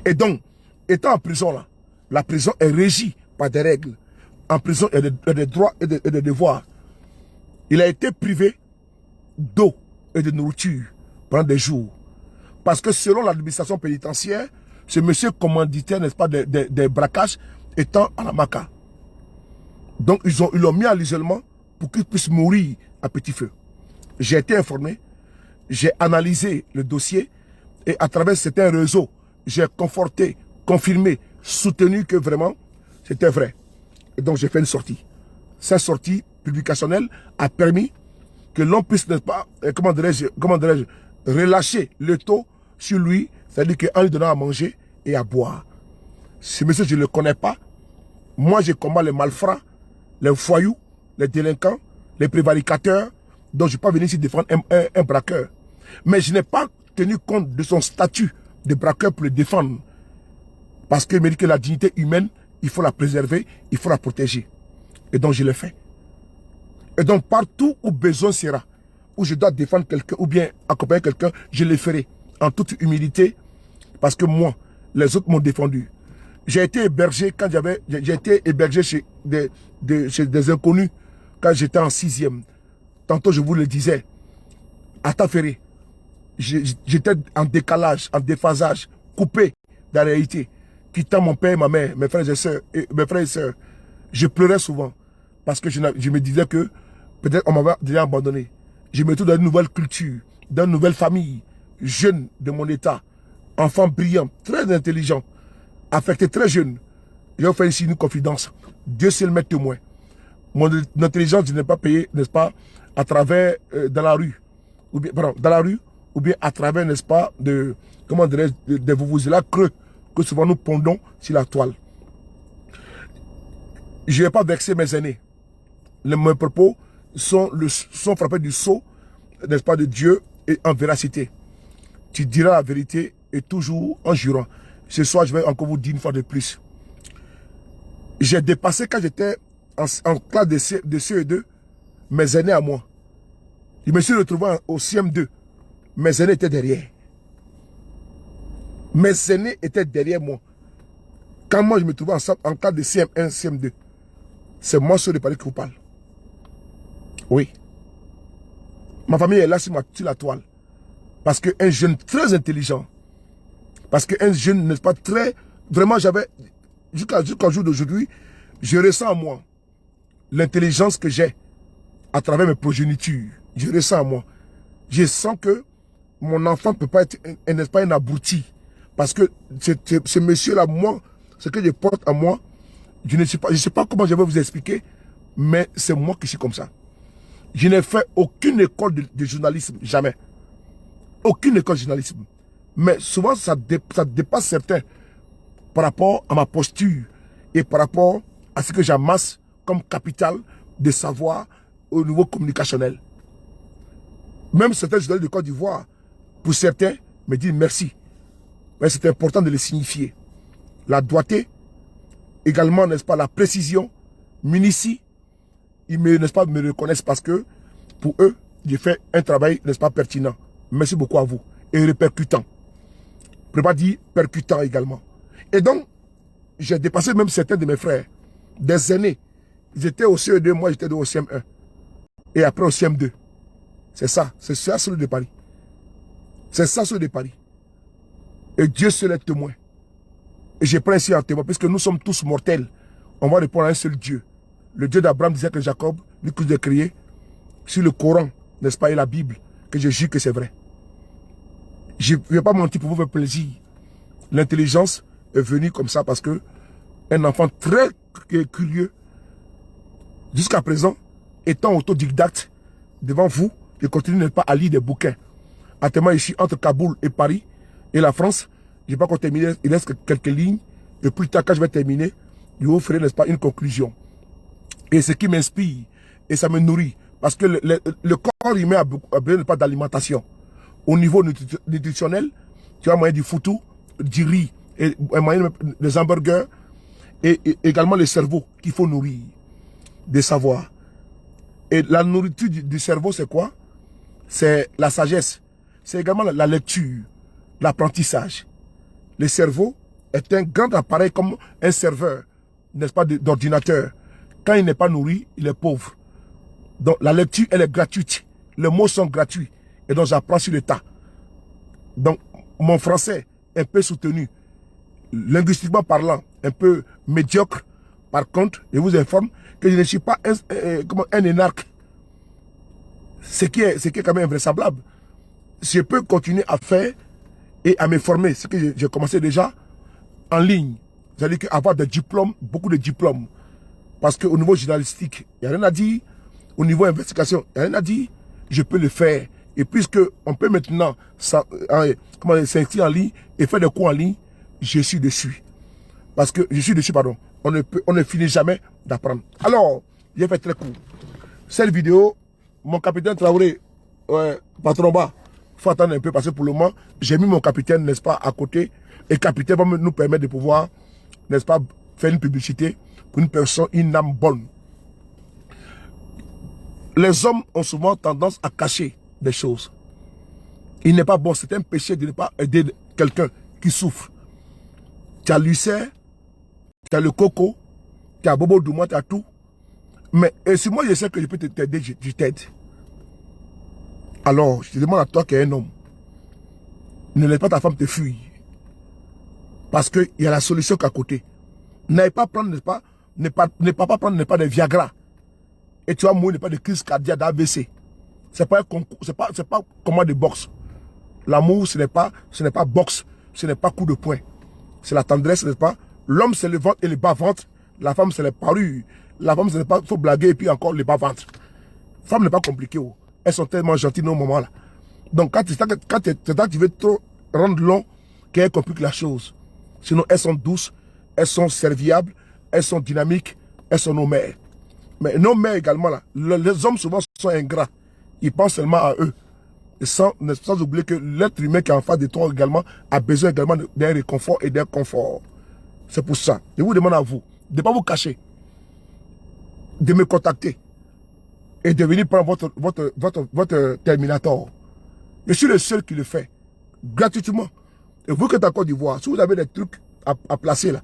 Et donc, étant en prison là, la prison est régie par des règles. En prison, il y a des droits et des devoirs. Il a été privé d'eau et de nourriture pendant des jours. Parce que selon l'administration pénitentiaire, ce monsieur commanditait, n'est-ce pas, des braquages étant à la maca. Donc, ils l'ont mis à l'isolement pour qu'il puisse mourir à petit feu. J'ai été informé, j'ai analysé le dossier et à travers certains réseaux, j'ai conforté, confirmé, soutenu que vraiment, c'était vrai. Et donc, j'ai fait une sortie. Cette sortie publicationnelle a permis que l'on puisse, n'est-ce pas, comment dirais-je, relâcher le taux sur lui, c'est-à-dire qu'en lui donnant à manger et à boire. Ce monsieur, je ne le connais pas. Moi, je combats les malfrats, les foyous, les délinquants, les prévaricateurs. Donc, je ne vais pas venir ici défendre un braqueur. Mais je n'ai pas tenu compte de son statut de braqueur pour le défendre. Parce qu'il me dit que la dignité humaine, il faut la préserver, il faut la protéger. Et donc, je l'ai fait. Et donc, partout où besoin sera, où je dois défendre quelqu'un ou bien accompagner quelqu'un, je le ferai en toute humilité. Parce que moi, les autres m'ont défendu. J'ai été hébergé quand j'ai été hébergé chez des inconnus quand j'étais en 6e. Tantôt, je vous le disais, à Taféré, j'étais en décalage, en déphasage, coupé de la réalité, quittant mon père et ma mère, mes frères et sœurs. Je pleurais souvent parce que je me disais que peut-être on m'avait déjà abandonné. Je me trouve dans une nouvelle culture, dans une nouvelle famille, jeune de mon état, enfant brillant, très intelligent, affecté très jeune. Je vais vous faire ici une confidence. Dieu seul m'est témoin. Mon intelligence, je n'ai pas payé, n'est-ce pas, à travers, dans la rue, ou bien, pardon, dans la rue, ou bien à travers, n'est-ce pas, comment dirais-je, des vuvuzelas creux que souvent nous pondons sur la toile. Je n'ai pas vexé mes aînés. Mes propos sont frappés du sceau, n'est-ce pas, de Dieu et en véracité. Tu diras la vérité et toujours en jurant. Ce soir, je vais encore vous dire une fois de plus. J'ai dépassé quand j'étais en classe de CE2, mes aînés à moi. Je me suis retrouvé au CM2. Mes aînés étaient derrière. Mes aînés étaient derrière moi. Quand moi je me trouvais en classe de CM1, CM2, c'est moi seul de parler qui vous parle. Oui. Ma famille est là sur la toile. Parce qu'un jeune très intelligent, parce qu'un jeune, n'est-ce pas, très... Vraiment, j'avais... Jusqu'au jour d'aujourd'hui, je ressens en moi l'intelligence que j'ai à travers mes progénitures. Je ressens en moi. Je sens que mon enfant ne peut pas être, n'est-ce pas, un abruti. Parce que ce monsieur-là, moi, ce que je porte en moi, je ne sais pas comment je vais vous expliquer, mais c'est moi qui suis comme ça. Je n'ai fait aucune école de journalisme, jamais. Aucune école de journalisme. Mais souvent, ça dépasse certains par rapport à ma posture et par rapport à ce que j'amasse comme capital de savoir au niveau communicationnel. Même certains journalistes de Côte d'Ivoire, pour certains, me disent merci. Mais c'est important de le signifier. La doigté, également, n'est-ce pas, la précision, m'initie, ils me, n'est-ce pas, me reconnaissent parce que Pour eux, j'ai fait un travail, n'est-ce pas, pertinent. Merci beaucoup à vous. Et répercutant. Je ne peux pas dire percutant également. Et donc, j'ai dépassé même certains de mes frères. Des aînés. Ils étaient au CE2, moi j'étais au CM1. Et après au CM2. C'est ça. C'est ça celui de Paris. C'est ça celui de Paris. Et Dieu seul est témoin. Et je prends ici en témoin, puisque nous sommes tous mortels. On va répondre à un seul Dieu. Le Dieu d'Abraham, d'Isaac et Jacob, lui que j'ai créé, sur le Coran, n'est-ce pas, et la Bible, que je jure que c'est vrai. Je ne vais pas mentir pour vous faire plaisir. L'intelligence est venue comme ça parce que un enfant très curieux, jusqu'à présent, étant autodidacte, devant vous, je continue n'est pas à lire des bouquins. Actuellement, ici, entre Kaboul et Paris, et la France, je n'ai pas encore terminé, il reste quelques lignes, et plus tard, quand je vais terminer, je vous ferai, n'est-ce pas, une conclusion. Et ce qui m'inspire, et ça me nourrit, parce que le corps humain a besoin pas d'alimentation. Au niveau nutritionnel, tu as moyen du foutou, du riz, et moyen des hamburgers, et également le cerveau qu'il faut nourrir, des savoirs. Et la nourriture du cerveau, c'est quoi? C'est la sagesse. C'est également la lecture, l'apprentissage. Le cerveau est un grand appareil comme un serveur, n'est-ce pas, d'ordinateur. Quand il n'est pas nourri, il est pauvre. Donc la lecture, elle est gratuite. Les mots sont gratuits. Et donc j'apprends sur le tas. Donc mon français, un peu soutenu, linguistiquement parlant, un peu médiocre. Par contre, je vous informe que je ne suis pas un énarque. Ce qui est quand même invraisemblable. Je peux continuer à faire et à me former. Ce que j'ai commencé déjà en ligne. C'est-à-dire avoir des diplômes, beaucoup de diplômes. Parce qu'au niveau journalistique, il n'y a rien à dire. Au niveau investigation, il n'y a rien à dire. Je peux le faire. Et puisque on peut maintenant s'inscrire en ligne et faire des cours en ligne, je suis dessus. Parce que je suis dessus, pardon. On ne finit jamais d'apprendre. Alors, j'ai fait très court. Cette vidéo, mon capitaine Traoré, patron bas, il faut attendre un peu parce que pour le moment, j'ai mis mon capitaine, n'est-ce pas, à côté. Et le capitaine va nous permettre de pouvoir, n'est-ce pas, faire une publicité pour une personne, une âme bonne. Les hommes ont souvent tendance à cacher des choses. Il n'est pas bon, c'est un péché de ne pas aider quelqu'un qui souffre. Tu as l'ulcère, tu as le coco, tu as Bobo Douma, tu as tout. Mais si moi je sais que je peux t'aider, je t'aide. Alors, je te demande à toi qui es un homme, ne laisse pas ta femme te fuir. Parce qu'il y a la solution qu'à côté. N'allez pas prendre, n'est-ce pas, ne pas prendre, n'est pas des Viagra. Et tu vas mourir, n'est pas de crise cardiaque, d'AVC. C'est pas un concours, c'est pas combat de boxe. L'amour, ce n'est pas boxe, ce n'est pas coup de poing. C'est la tendresse, n'est-ce pas? L'homme, c'est le ventre et le bas-ventre. La femme, c'est les parures. La femme, ce n'est pas, faut blaguer et puis encore le bas-ventre. Femme n'est pas compliquée. Oh. Elles sont tellement gentilles dans ce moment-là. Donc, quand tu veux trop rendre long, qu'elles compliquent la chose. Sinon, elles sont douces, elles sont serviables, elles sont dynamiques, elles sont nos mères. Mais nos mères également, là, les hommes souvent sont ingrats. Ils pensent seulement à eux. Et sans oublier que l'être humain qui est en face de toi également a besoin également d'un réconfort et d'un confort. C'est pour ça. Je vous demande à vous de ne pas vous cacher, de me contacter et de venir prendre votre Terminator. Je suis le seul qui le fait, gratuitement. Et vous qui êtes en Côte d'Ivoire, si vous avez des trucs à placer là,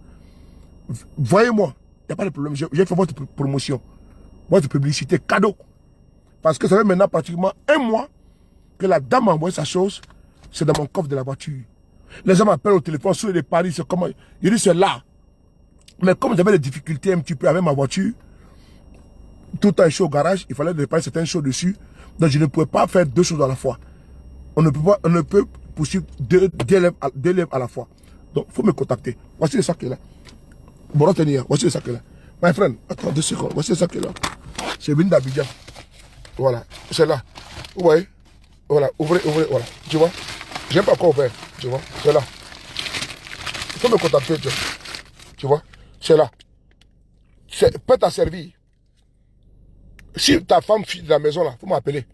voyez-moi, il n'y a pas de problème. J'ai fait votre promotion, votre publicité, cadeau. Parce que ça fait maintenant pratiquement un mois que la dame a envoyé sa chose, c'est dans mon coffre de la voiture. Les gens m'appellent au téléphone, sur les paris, c'est comment. Je dis c'est là. Mais comme j'avais des difficultés un petit peu avec ma voiture, tout le temps je suis au garage, il fallait réparer certaines choses dessus. Donc je ne pouvais pas faire deux choses à la fois. On ne peut poursuivre deux lèvres à la fois. Donc il faut me contacter. Voici le sac qui est là. Bon, retenir, voici le sac qui est là. My friend, attends 2 secondes, voici le sac qui est là. C'est venu d'Abidjan. Voilà, c'est là. Vous voyez? Voilà, ouvrez, voilà. Tu vois? Je n'ai pas encore ouvert. Tu vois? C'est là. Il faut me contacter. Tu vois? C'est là. C'est prêt à servir. Si ta femme fuit de la maison, là, il faut m'appeler.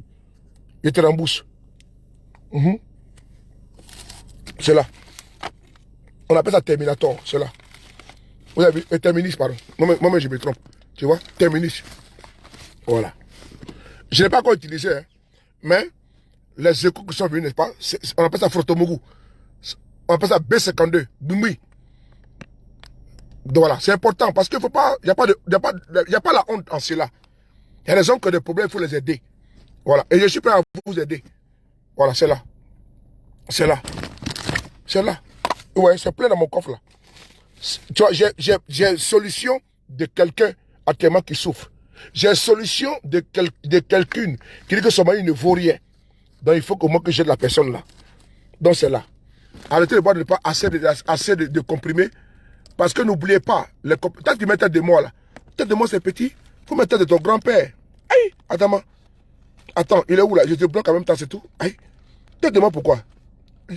Je te rembourse. C'est là. On appelle ça Terminator. C'est là. Vous avez vu? Terminus, pardon. Moi, je me trompe. Tu vois? Terminus. Voilà. Je n'ai pas encore utilisé, hein, mais les échos qui sont venus, n'est-ce pas, on appelle ça Frotomougou. On appelle ça B52, Bumbi. Donc voilà, c'est important parce qu'il faut pas, il n'y a pas la honte en cela. Il y a des gens qui ont des problèmes, il faut les aider. Voilà, et je suis prêt à vous aider. Voilà, c'est là. C'est là. C'est là. Ouais, c'est plein dans mon coffre là. Tu vois, j'ai une solution de quelqu'un actuellement qui souffre. J'ai une solution de quelqu'une qui dit que son mari ne vaut rien. Donc il faut que moi que j'aide la personne là. Donc c'est là. Arrêtez de boire de pas assez de comprimés. Parce que n'oubliez pas, tant que tu mets tête de moi là, tête de moi c'est petit, il faut mettre tête de ton grand-père. Aïe, attends, attends, il est où là? Je te bloque en même temps, c'est tout. Aïe, tête de moi pourquoi?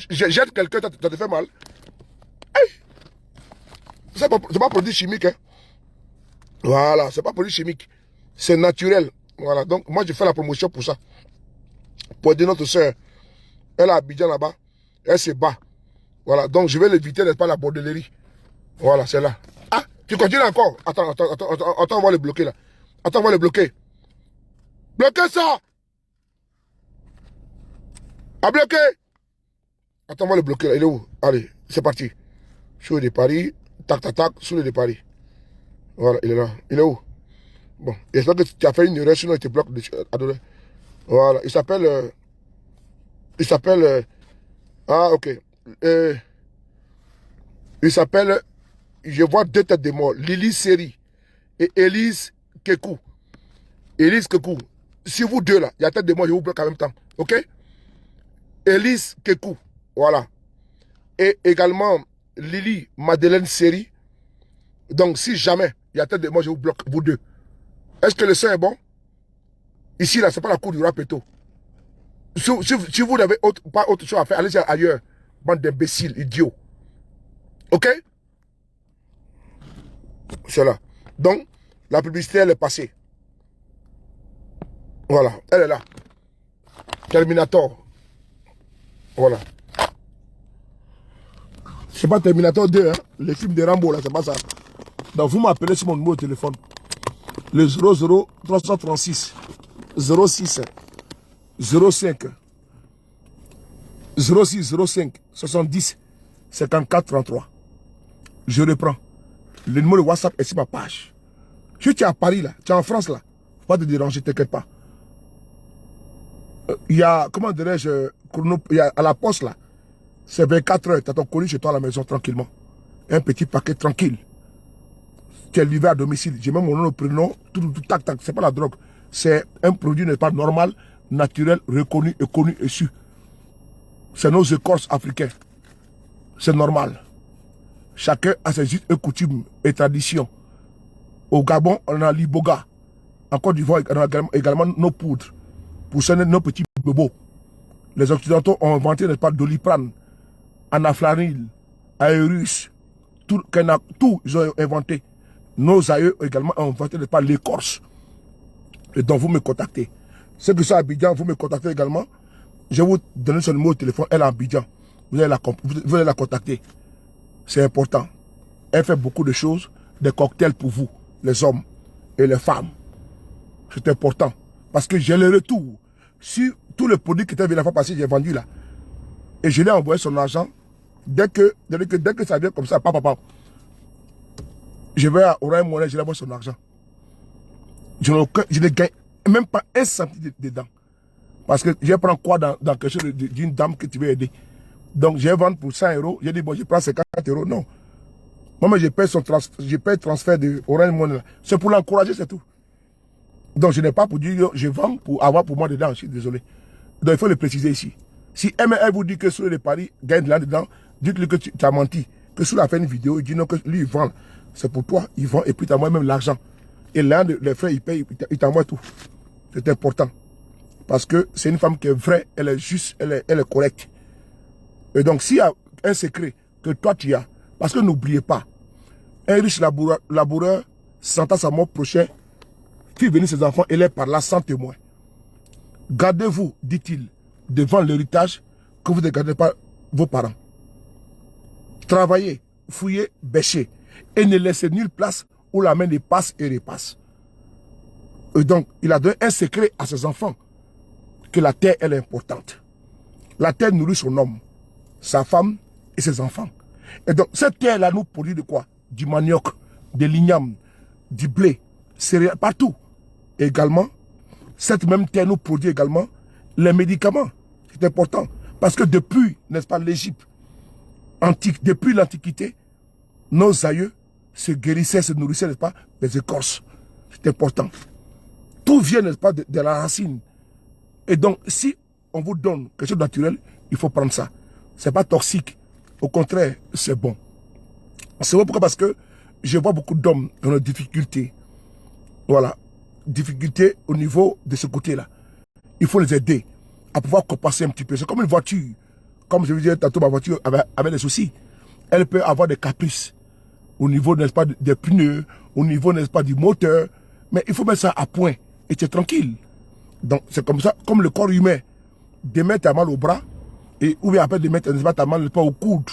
J'aide quelqu'un, ça te fait mal. Aïe, c'est pas produit chimique, hein. Voilà, c'est pas produit chimique. C'est naturel. Voilà, donc moi je fais la promotion pour ça. Pour aider notre soeur. Elle a Abidjan là-bas, elle se bat. Voilà, donc je vais l'éviter, n'est-ce pas, la bordellerie. Voilà, c'est là. Ah, tu continues encore. Attends, on va le bloquer là. Attends, on va le bloquer. Bloquez ça. À bloquer. Attends, on va le bloquer là. Il est où? Allez, c'est parti. Sous de Paris. Tac, tac, tac. Sous de Paris. Voilà, il est là. Il est où? Bon, j'espère que tu as fait une erreur, sinon il te bloque. Voilà, il s'appelle... ah, ok. Il s'appelle... Je vois deux têtes de mort. Lily Seri et Elise Kekou. Elise Kekou. Si vous deux là, il y a tête de mort, je vous bloque en même temps. Ok? Elise Kekou. Voilà. Et également Lily Madeleine Seri. Donc si jamais il y a tête de mort, je vous bloque, vous deux. Est-ce que le sang est bon? Ici là, c'est pas la cour du Rapeto. Si vous n'avez pas autre chose à faire, allez ailleurs. Bande d'imbéciles, idiots. Ok? C'est là. Donc, la publicité, elle est passée. Voilà, elle est là. Terminator. Voilà. C'est pas Terminator 2, hein. Les films de Rambo, là, c'est pas ça. Donc, vous m'appelez sur mon numéro de téléphone. Le 00 336 06 05 06 05 70 54 33. Je reprends. Le numéro de WhatsApp est sur ma page. Si tu es à Paris, là, tu es en France, là, faut pas te déranger, t'inquiète pas. Il y a, comment dirais-je, il y a à la poste, là, c'est 24 heures, tu as ton colis chez toi à la maison, tranquillement. Un petit paquet tranquille. Tu es livré à domicile. J'ai même mon nom, le prénom, tout, tac, tac. C'est pas la drogue. C'est un produit, n'est pas normal, naturel, reconnu et connu et su. C'est nos écorces africains. C'est normal. Chacun a ses us et coutumes et traditions. Au Gabon, on a l'iboga. En Côte d'Ivoire, on a également nos poudres. Pour soigner nos petits bobos. Les Occidentaux ont inventé, n'est-ce pas, Doliprane, Anaflanil, Aérus, tout, ils ont inventé. Nos aïeux également ont inventé, n'est-ce pas, l'écorce. Et donc, vous me contactez. Ceux qui sont à Abidjan, vous me contactez également. Je vais vous donner son numéro de téléphone. Elle est à Abidjan. Vous allez la contacter. C'est important. Elle fait beaucoup de choses, des cocktails pour vous, les hommes et les femmes. C'est important. Parce que j'ai le retour. Si tous les produits qui étaient venus la fois passée, j'ai vendu là. Et je lui ai envoyé son argent. Dès que ça vient comme ça, papa, je vais à Orange Monnaie, je lui envoie son argent. Je ne gagne même pas un centime dedans. Parce que je prends quoi dans quelque chose d'une dame que tu veux aider. Donc, je vais vendre pour 100 euros. Je dis, bon, je prends 50 euros. Non. Moi, je paye le transfert de Orange Money. C'est pour l'encourager, c'est tout. Donc, je n'ai pas pour dire, je vends pour avoir pour moi dedans. Je suis désolé. Donc, il faut le préciser ici. Si ML vous dit que sur les paris gagne de là-dedans, dites-lui que tu as menti. Que sur la fait une vidéo, il dit non, que lui, il vend. C'est pour toi, il vend et puis tu as moi-même l'argent. Et l'un des frères, il paye, il t'envoie tout. C'est important. Parce que c'est une femme qui est vraie, elle est juste, elle est correcte. Et donc, s'il y a un secret que toi tu as, parce que n'oubliez pas, un riche laboureur sentant sa mort prochaine, fit venir ses enfants et les par là sans témoin. Gardez-vous, dit-il, devant l'héritage que vous ne gardez pas vos parents. Travaillez, fouillez, bêchez et ne laissez nulle place où la main dépasse et repasse. Et donc, il a donné un secret à ses enfants, que la terre, elle est importante. La terre nourrit son homme, sa femme et ses enfants. Et donc, cette terre-là nous produit de quoi? Du manioc, de l'igname, du blé, céréales, partout. Et également, cette même terre nous produit également les médicaments. C'est important. Parce que depuis, n'est-ce pas, l'Égypte antique, depuis l'Antiquité, nos aïeux se guérissaient, se nourrissaient, n'est-ce pas, des écorces. C'est important. Tout vient, n'est-ce pas, de la racine. Et donc, si on vous donne quelque chose de naturel, il faut prendre ça. Ce n'est pas toxique. Au contraire, c'est bon. C'est bon pourquoi? Parce que je vois beaucoup d'hommes dans des difficultés. Voilà. Difficultés au niveau de ce côté-là. Il faut les aider à pouvoir compenser un petit peu. C'est comme une voiture. Comme je vous disais tantôt, ma voiture avait des soucis. Elle peut avoir des caprices. Au niveau, n'est-ce pas, des pneus. Au niveau, n'est-ce pas, du moteur. Mais il faut mettre ça à point. Et tu es tranquille. Donc, c'est comme ça, comme le corps humain. Demain, tu as mal au bras. Et, ou bien après, demain, tu as mal au coude.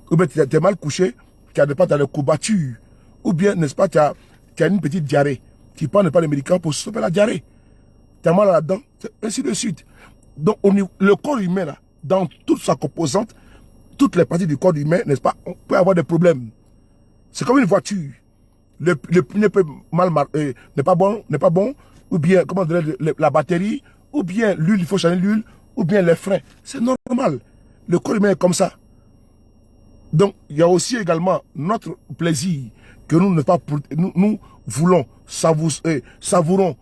Ou bien, tu es mal couché. Tu as les courbatures. Ou bien, n'est-ce pas, tu as une petite diarrhée. Tu prends pas les médicaments pour stopper la diarrhée. Tu as mal à la dent. Ainsi de suite. Donc, le corps humain, là, dans toute sa composante, toutes les parties du corps humain, n'est-ce pas, on peut avoir des problèmes. C'est comme une voiture. Le pneu peut n'est pas bon, ou bien, comment dire, la batterie, ou bien l'huile, il faut changer l'huile, ou bien les freins. C'est normal. Le corps humain est comme ça. Donc, il y a aussi également notre plaisir que nous, n'est-ce pas, nous voulons, savourons,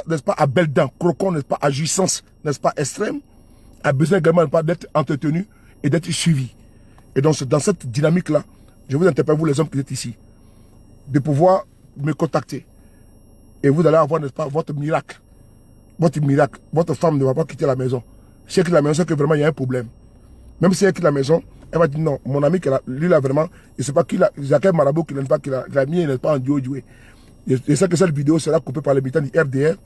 n'est-ce pas, à belles dents, croquons, n'est-ce pas, à jouissance, n'est-ce pas, extrême, a besoin également d'être entretenu et d'être suivi. Et donc, dans cette dynamique-là, je vous interpelle, vous les hommes qui êtes ici, de pouvoir me contacter. Et vous allez avoir, n'est-ce pas, votre miracle. Votre miracle. Votre femme ne va pas quitter la maison. Si elle quitte la maison, c'est que vraiment il y a un problème. Même si elle quitte la maison, elle va dire non, mon ami, lui là vraiment, je ne sais pas qui il y a quel marabout qui l'a mis, il n'est pas en duo joué. Je sais que cette vidéo sera coupée par les militants du RDR.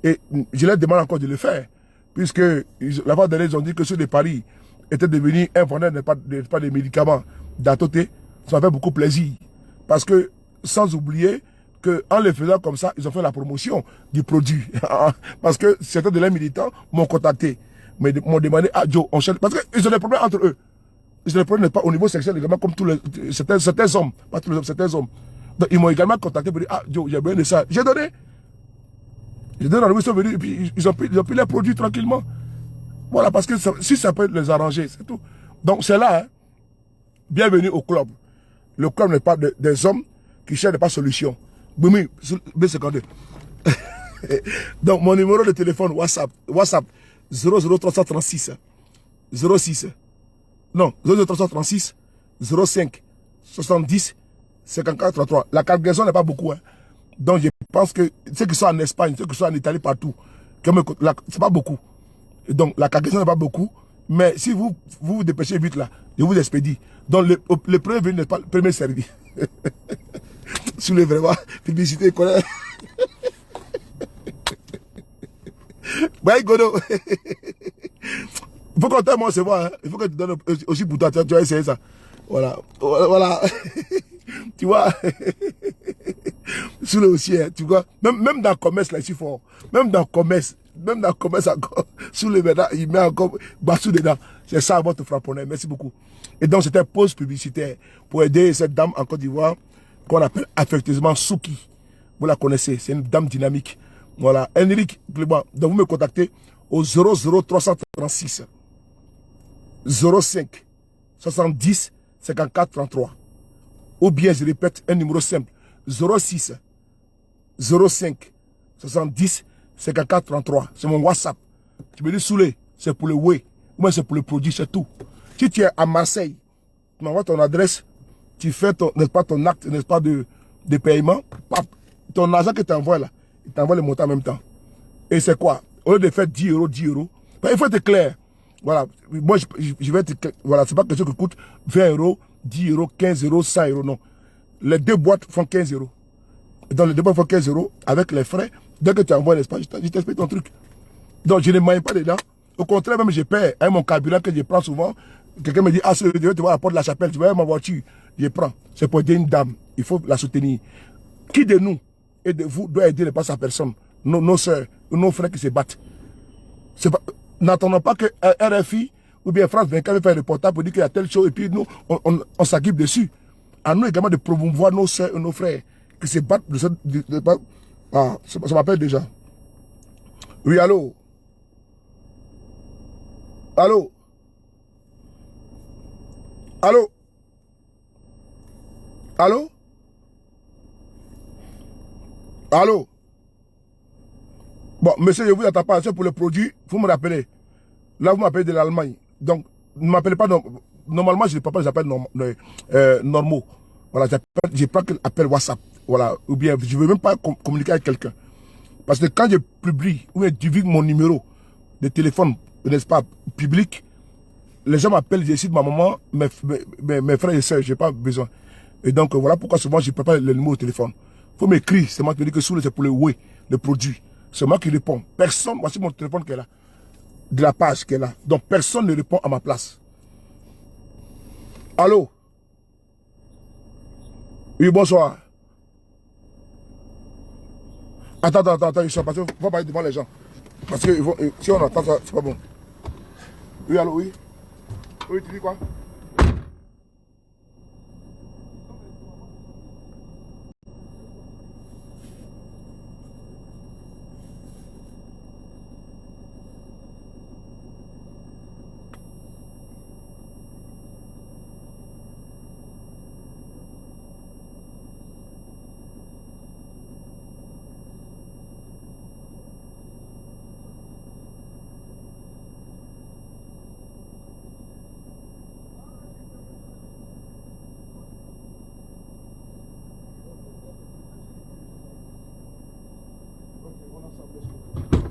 Et je leur demande encore de le faire. Puisque la fois dernière, ils ont dit que ceux de Paris étaient devenus un vendeur pas des médicaments d'Atoté. Ça m'a fait beaucoup plaisir. Parce que, sans oublier qu'en le faisant comme ça, ils ont fait la promotion du produit. Parce que certains de leurs militants m'ont contacté. M'ont demandé, ah Joe, on cherche. Parce qu'ils ont des problèmes entre eux. Ils ont des problèmes pas au niveau sexuel également, comme certains hommes. Pas tous les hommes, certains hommes. Donc ils m'ont également contacté pour dire, ah Joe, j'ai besoin de ça. J'ai donné. J'ai donné, ils sont venus et puis ils ont pris les produits tranquillement. Voilà, parce que si ça peut les arranger, c'est tout. Donc c'est là, hein. Bienvenue au club. Le club n'est pas des hommes qui cherchent pas solution. Boumi, B52. Donc mon numéro de téléphone, WhatsApp 00336 06. Non, 00336 05 70 54 33. La cargaison n'est pas beaucoup, hein. Donc je pense que ceux qui sont en Espagne, ceux qui sont en Italie, partout, c'est pas beaucoup. Et donc la cargaison n'est pas beaucoup. Mais si vous vous dépêchez vite là, je vous expédie. Donc le premier venu n'est pas le premier servi. Sous les vraiment publicité connaît. Ouais, Godo. Il faut qu'on t'aime, moi, c'est vrai. Hein. Il faut que tu donnes aussi pour toi. Tu vas essayer ça. Voilà. Voilà. Tu vois. Sous le aussi, hein, tu vois. Même dans le commerce, là, ici fort. Même dans le commerce encore. Sous les médailles, il met encore Bassou dedans. C'est ça votre frapponnet. Merci beaucoup. Et donc, c'était une pause publicitaire pour aider cette dame en Côte d'Ivoire qu'on appelle affectueusement Souki. Vous la connaissez. C'est une dame dynamique. Voilà. Henrik Clément. Donc, vous me contactez au 00336 05 70 54 33. Ou bien, je répète, un numéro simple. 06 05 70 54 33. C'est mon WhatsApp. Tu me dis Soulé, c'est pour le way. Ou bien c'est pour le produit, c'est tout. Si tu es à Marseille, tu m'envoies ton adresse, tu fais n'est-ce pas, ton acte, n'est-ce pas, de paiement. Ton argent que tu envoies là, il t'envoie le montant en même temps. Et c'est quoi? Au lieu de faire 10 euros, ben, il faut être clair. Voilà. Moi, je vais être clair. Voilà, c'est pas quelque chose qui coûte 20 euros, 10 euros, 15 euros, 100 euros, non. Les deux boîtes font 15 euros. Et dans les deux boîtes font 15 euros, avec les frais, dès que tu envoies l'espace, je t'explique ton truc. Donc, je ne mange pas dedans. Au contraire, même je paie avec mon carburant que je prends souvent. Quelqu'un me dit, ah, tu vois la porte de la chapelle, tu vois ma voiture, je prends. C'est pour aider une dame. Il faut la soutenir. Qui de nous vous doit aider pas sa personne. Nos soeurs, nos frères qui se battent. N'attendons pas que RFI ou bien France 24 veut faire un reportage pour dire qu'il y a telle chose et puis nous, on s'agrippe dessus. À nous également de promouvoir nos soeurs et nos frères qui se battent. Ça m'appelle déjà. Oui, allô? Allô? Allô? Allô? Allô? Bon, monsieur, je vous attends pas. C'est pour le produit, vous me rappelez. Là, vous m'appelez de l'Allemagne. Donc, ne m'appelez pas. Normalement, je ne parle pas des appels normaux. Voilà, je prends l'appel WhatsApp. Voilà. Ou bien, je ne veux même pas communiquer avec quelqu'un. Parce que quand je publie ou je divulgue mon numéro de téléphone, n'est-ce pas, public, les gens m'appellent, je cite ma maman, mes frères et sœurs, je n'ai pas besoin. Et donc, voilà pourquoi souvent je prépare le numéro de téléphone. Il faut m'écrire, c'est moi qui dis que c'est pour le oui, le produit. C'est moi qui réponds. Personne, voici mon téléphone qui est là. De la page qui est là. Donc, personne ne répond à ma place. Allô? Oui, bonsoir. Attends, ils sont passés. Il faut pas aller devant les gens. Parce que si on attend ça, c'est pas bon. Oui, allô, oui. Oui, tu dis quoi?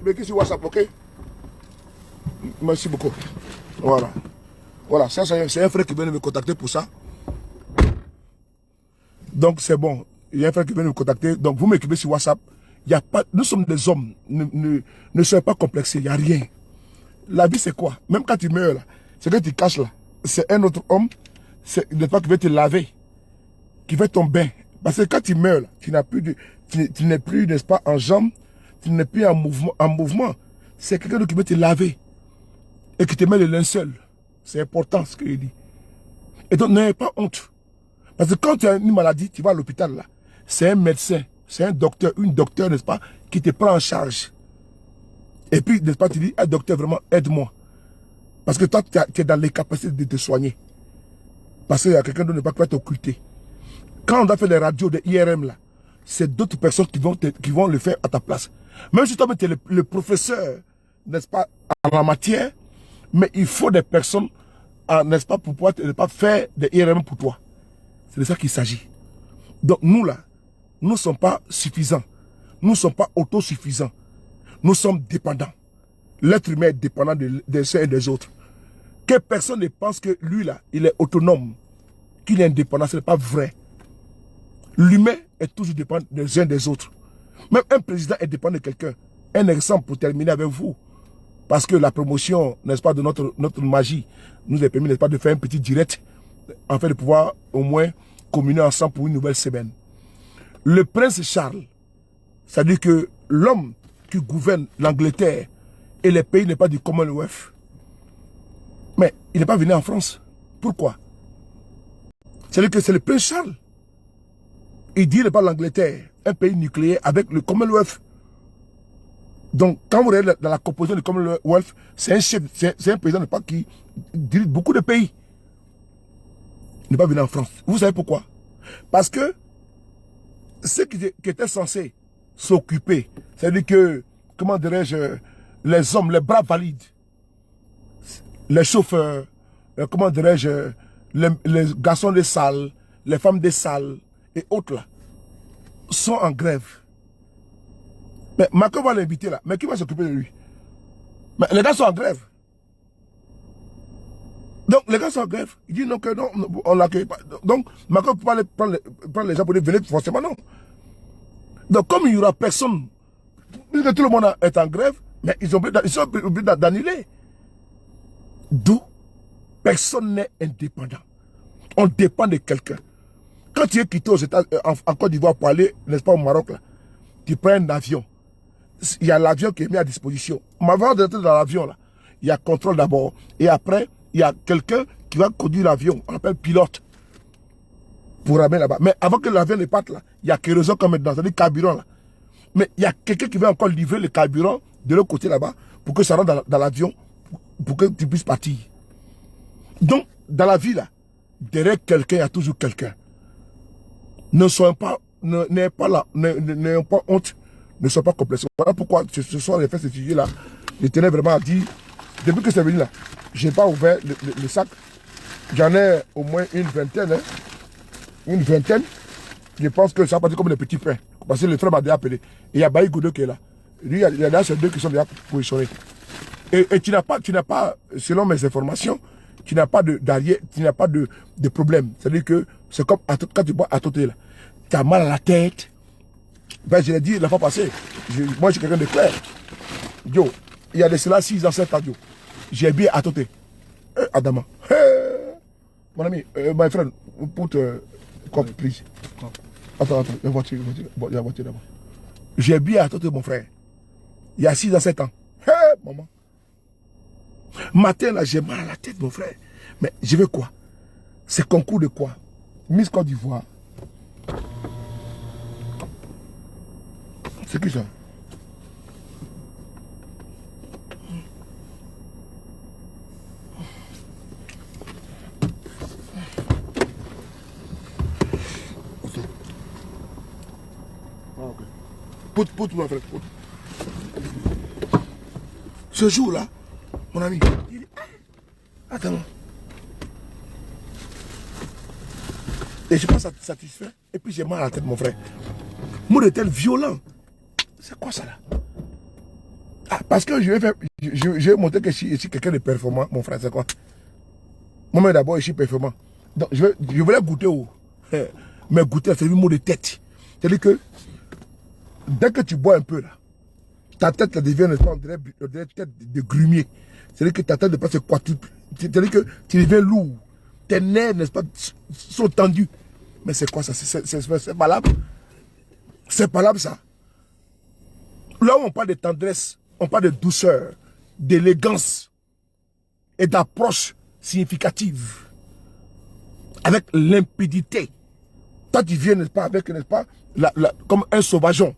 Mais sur WhatsApp, ok? Merci beaucoup. Voilà. Voilà, ça c'est un frère qui vient de me contacter pour ça. Donc c'est bon. Il y a un frère qui vient de me contacter. Donc vous m'écrivez sur WhatsApp. Il y a pas, nous sommes des hommes. Ne soyez pas complexés. Il n'y a rien. La vie c'est quoi? Même quand tu meurs là, c'est que tu caches là. C'est un autre homme. C'est pas qui veut te laver. Qui fait ton bain. Parce que quand tu meurs là, tu n'as plus de. Tu n'es plus, n'est-ce pas, en jambes. Tu n'es plus en mouvement. C'est quelqu'un qui veut te laver. Et qui te met le linceul. C'est important ce qu'il dit. Et donc n'ayez pas honte. Parce que quand tu as une maladie, tu vas à l'hôpital là. C'est un médecin, c'est un docteur, une docteure, n'est-ce pas, qui te prend en charge. Et puis, n'est-ce pas, tu dis, ah docteur, vraiment, aide-moi. Parce que toi, tu es dans les capacités de te soigner. Parce qu'il y a quelqu'un d'autre qui va t'occulter. Quand on a fait les radios de IRM là, c'est d'autres personnes qui vont le faire à ta place. Même si toi, tu es le professeur, n'est-ce pas, en la matière, mais il faut des personnes, n'est-ce pas, pour pouvoir ne pas faire des IRM pour toi. C'est de ça qu'il s'agit. Donc nous là, nous ne sommes pas suffisants. Nous ne sommes pas autosuffisants. Nous sommes dépendants. L'être humain est dépendant des uns et des autres. Que personne ne pense que lui là, il est autonome, qu'il est indépendant, ce n'est pas vrai. L'humain est toujours dépendant des uns des autres. Même un président est dépendant de quelqu'un. Un exemple pour terminer avec vous. Parce que la promotion, n'est-ce pas, de notre magie, nous a permis, n'est-ce pas, de faire un petit direct, en fait, de pouvoir au moins communier ensemble pour une nouvelle semaine. Le prince Charles, c'est-à-dire que l'homme qui gouverne l'Angleterre et les pays n'est pas du Commonwealth. Mais il n'est pas venu en France. Pourquoi? C'est-à-dire que c'est le prince Charles. Il dit n'est pas l'Angleterre, un pays nucléaire avec le Commonwealth. Donc, quand vous regardez dans la composition du Commonwealth, c'est un chef, c'est un président qui dirige beaucoup de pays. Il n'est pas venu en France. Vous savez pourquoi? Parce que ceux qui étaient censés s'occuper, c'est-à-dire que, comment dirais-je, les hommes, les bras valides, les chauffeurs, comment dirais-je, les garçons des salles, les femmes des salles et autres là, sont en grève. Mais Macron va l'inviter là. Mais qui va s'occuper de lui? Mais les gars sont en grève. Donc les gars sont en grève. Il dit non, que non, on ne l'accueille pas. Donc Macron ne peut pas prendre les gens pour les venir forcément, non. Donc comme il n'y aura personne, puisque tout le monde est en grève, mais ils sont obligés d'annuler. D'où personne n'est indépendant. On dépend de quelqu'un. Quand tu es quitté en Côte d'Ivoire pour aller, n'est-ce pas, au Maroc là, tu prends un avion. Il y a l'avion qui est mis à disposition. Mais avant d'entrer dans l'avion, là, il y a contrôle d'abord. Et après, il y a quelqu'un qui va conduire l'avion. On appelle pilote. Pour ramener là-bas. Mais avant que l'avion ne parte là, il y a kérosène comme maintenant, c'est-à-dire carburant là. Mais il y a quelqu'un qui va encore livrer le carburant de l'autre côté là-bas pour que ça rentre dans l'avion, pour que tu puisses partir. Donc, dans la vie là, derrière quelqu'un, il y a toujours quelqu'un. Ne soyons pas, n'ayez pas là, n'ayons pas honte, ne soyons pas complexés. Voilà pourquoi ce soir, j'ai fait ce sujet là. Je tenais vraiment à dire, depuis que c'est venu là, je n'ai pas ouvert le sac. J'en ai au moins une vingtaine, hein. Une vingtaine. Je pense que ça va partir comme des petits pains. Parce que le frère m'a déjà appelé. Et il y a Baï Goudou qui est là. Lui, il y a ces deux qui sont déjà positionnés. Et tu n'as pas, selon mes informations, tu n'as pas d'allié, tu n'as pas de problème. C'est-à-dire que c'est comme quand tu bois à côté là. Tu as mal à la tête. Ben, je l'ai dit la fois passée. Moi, je suis quelqu'un de clair. Yo, il y a de cela 6 ans, 7 ans, yo. J'ai bien à côté. Adama. Mon ami, my friend, put cup, please. Attends, la voiture d'abord. J'ai bien à côté, mon frère. Il y a 6 ans, 7 ans. Maman. Matin, là, j'ai mal à la tête, mon frère. Mais je veux quoi? C'est concours de quoi? Miss Côte d'Ivoire. C'est qui ça? Put, mon frère, put. Ce jour-là, mon ami, il dit, attends. Et je ne suis pas satisfait. Et puis j'ai mal à la tête, mon frère. Moi, de tel violent. C'est quoi ça là? Ah, parce que je vais montrer que je suis quelqu'un de performant, mon frère, c'est quoi? Moi-même d'abord, je suis performant. Donc, je voulais goûter où? Mais goûter, c'est le mot de tête. C'est-à-dire que, dès que tu bois un peu là, ta tête là, devient une tête de grumier. C'est-à-dire que ta tête ne pas se quadruple. C'est-à-dire que tu deviens lourd. Tes nerfs, n'est-ce pas, sont tendus. Mais c'est quoi ça? C'est valable? C'est valable ça? Là où on parle de tendresse, on parle de douceur, d'élégance et d'approche significative. Avec limpidité. Toi, tu viens, n'est-ce pas, avec, n'est-ce pas, comme un sauvageon.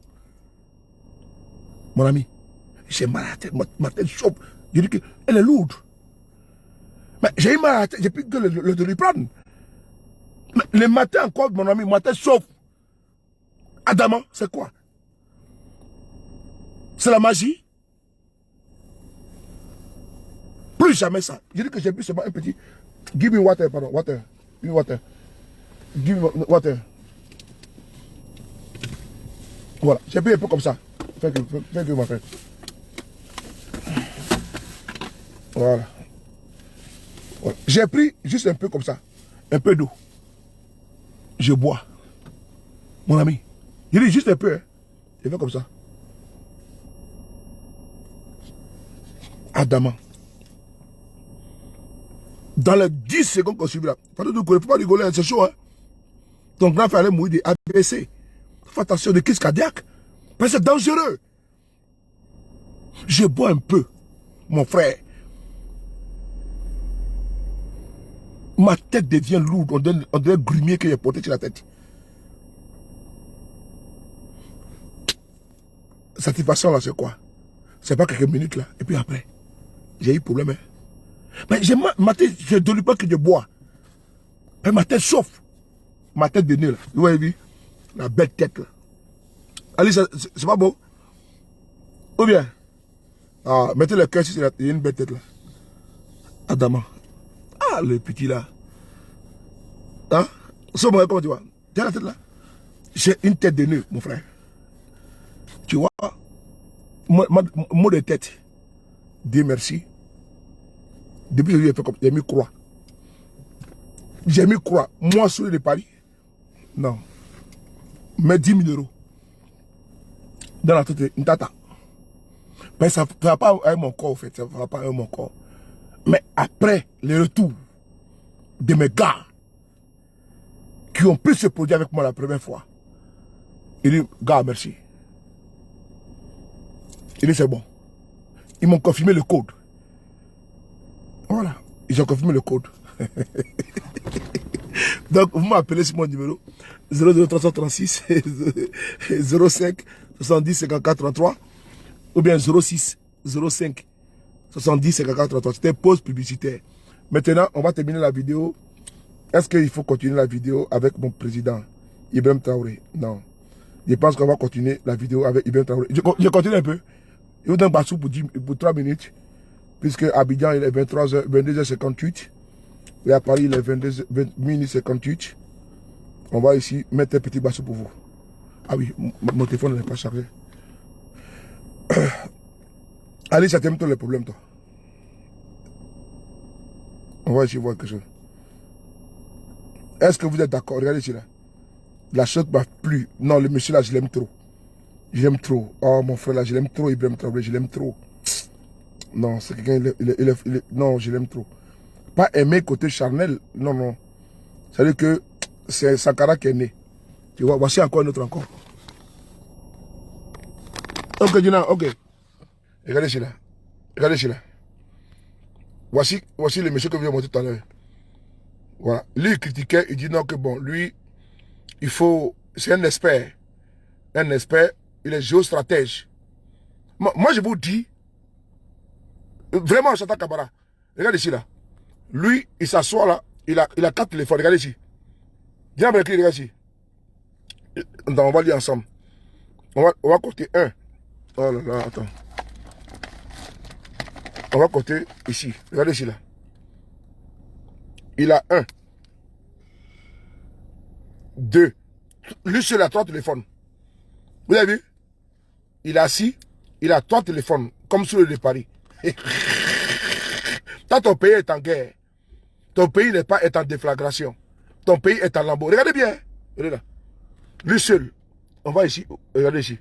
Mon ami, j'ai mal à la tête, ma tête chauffe. Je dis qu'elle est lourde. Mais j'ai eu mal à la tête, j'ai plus que le de lui prendre. Mais le matin encore, mon ami, ma tête chauffe. Adama, c'est quoi? C'est la magie? Plus jamais ça. Je dis que j'ai bu seulement un petit. Give me water, pardon, water. Give me water. Give me water. Voilà, j'ai bu un peu comme ça. Fais que ma frère. Voilà. Voilà. J'ai pris juste un peu comme ça. Un peu d'eau. Je bois. Mon ami. Je dis juste un peu. Hein. Je fais comme ça. Adama. Dans les 10 secondes qu'on suit là. Il ne faut pas rigoler, hein, c'est chaud. Hein. Ton grand frère allait mourir de AVC. Fais attention de crise cardiaque. Parce que c'est dangereux. Je bois un peu, mon frère. Ma tête devient lourde. On dirait grumier que j'ai porté sur la tête. Satisfaction là, c'est quoi? C'est pas quelques minutes là. Et puis après, j'ai eu problème. Hein. Mais ma tête, je ne donne pas que je bois. Mais ma tête chauffe. Ma tête de nez là. Vous voyez, vu? La belle tête là. Allez, c'est pas beau? Ou bien? Ah, mettez le cœur sur il y a une belle tête là. Adama. Ah, le petit là. Hein? Comment tu vois? Tu as la tête là? J'ai une tête de nœud, mon frère. Tu vois? Mot de tête. Dieu merci. Depuis que j'ai fait comme j'ai mis croix. J'ai mis croix. Moi, sur les Paris. Non. Mais 10 000 euros. Dans la tête, une tata. Mais ça ne va pas avec mon corps, en fait. Ça ne va pas avec mon corps. Mais après le retour de mes gars qui ont pu se produire avec moi la première fois, il dit, gars, merci. Il dit c'est bon. Ils m'ont confirmé le code. Voilà. Ils ont confirmé le code. Donc, vous m'appelez sur mon numéro 00336 05 70 54 33 ou bien 06 05 70 54 33. C'était pause publicitaire. Maintenant, on va terminer la vidéo. Est-ce qu'il faut continuer la vidéo avec mon président, Ibrahim Traoré? Non. Je pense qu'on va continuer la vidéo avec Ibrahim Traoré. Je continue un peu. Je vous donne Bassou pour 3 minutes. Puisque à Abidjan, il est 22h58. Et à Paris, il est 20h58. On va ici mettre un petit Bassou pour vous. Ah oui, mon téléphone n'est pas chargé. Allez, ça t'aime tous les problèmes, toi. On va ici voir quelque chose. Est-ce que vous êtes d'accord? Regardez ici là. La chose m'a plu. Non, le monsieur là, je l'aime trop. Je l'aime trop. Oh, mon frère là, je l'aime trop. Ibrahim Traoré, je l'aime trop. Non, c'est quelqu'un, non, je l'aime trop. Pas aimer côté charnel, non, non. C'est-à-dire que c'est Sankara qui est né. Tu vois, voici encore un autre encore. Ok, Dina, ok. Regardez celui-là. Regardez celui-là. Voici le monsieur que je vous ai montré tout à l'heure. Voilà. Lui, il critiquait, il dit non, que bon, lui, il faut, c'est un expert. Un expert, il est géostratège. Moi, je vous dis, vraiment, Chata Kabara, regardez ici là. Lui, il s'assoit là, il a 4 téléphones, regardez ici. Viens avec lui, regarde ici. On va lire ensemble. On va compter 1. Oh là là, attends. On va compter ici. Regardez ici là. Il a 1. 2. Lui seul a 3 téléphones. Vous avez vu? Il est assis, il a 3 téléphones, comme sur le de Paris. Quand ton pays est en guerre, ton pays n'est pas en déflagration. Ton pays est en lambeau. Regardez bien. Regardez là. Lui seul. On va ici. Regardez ici.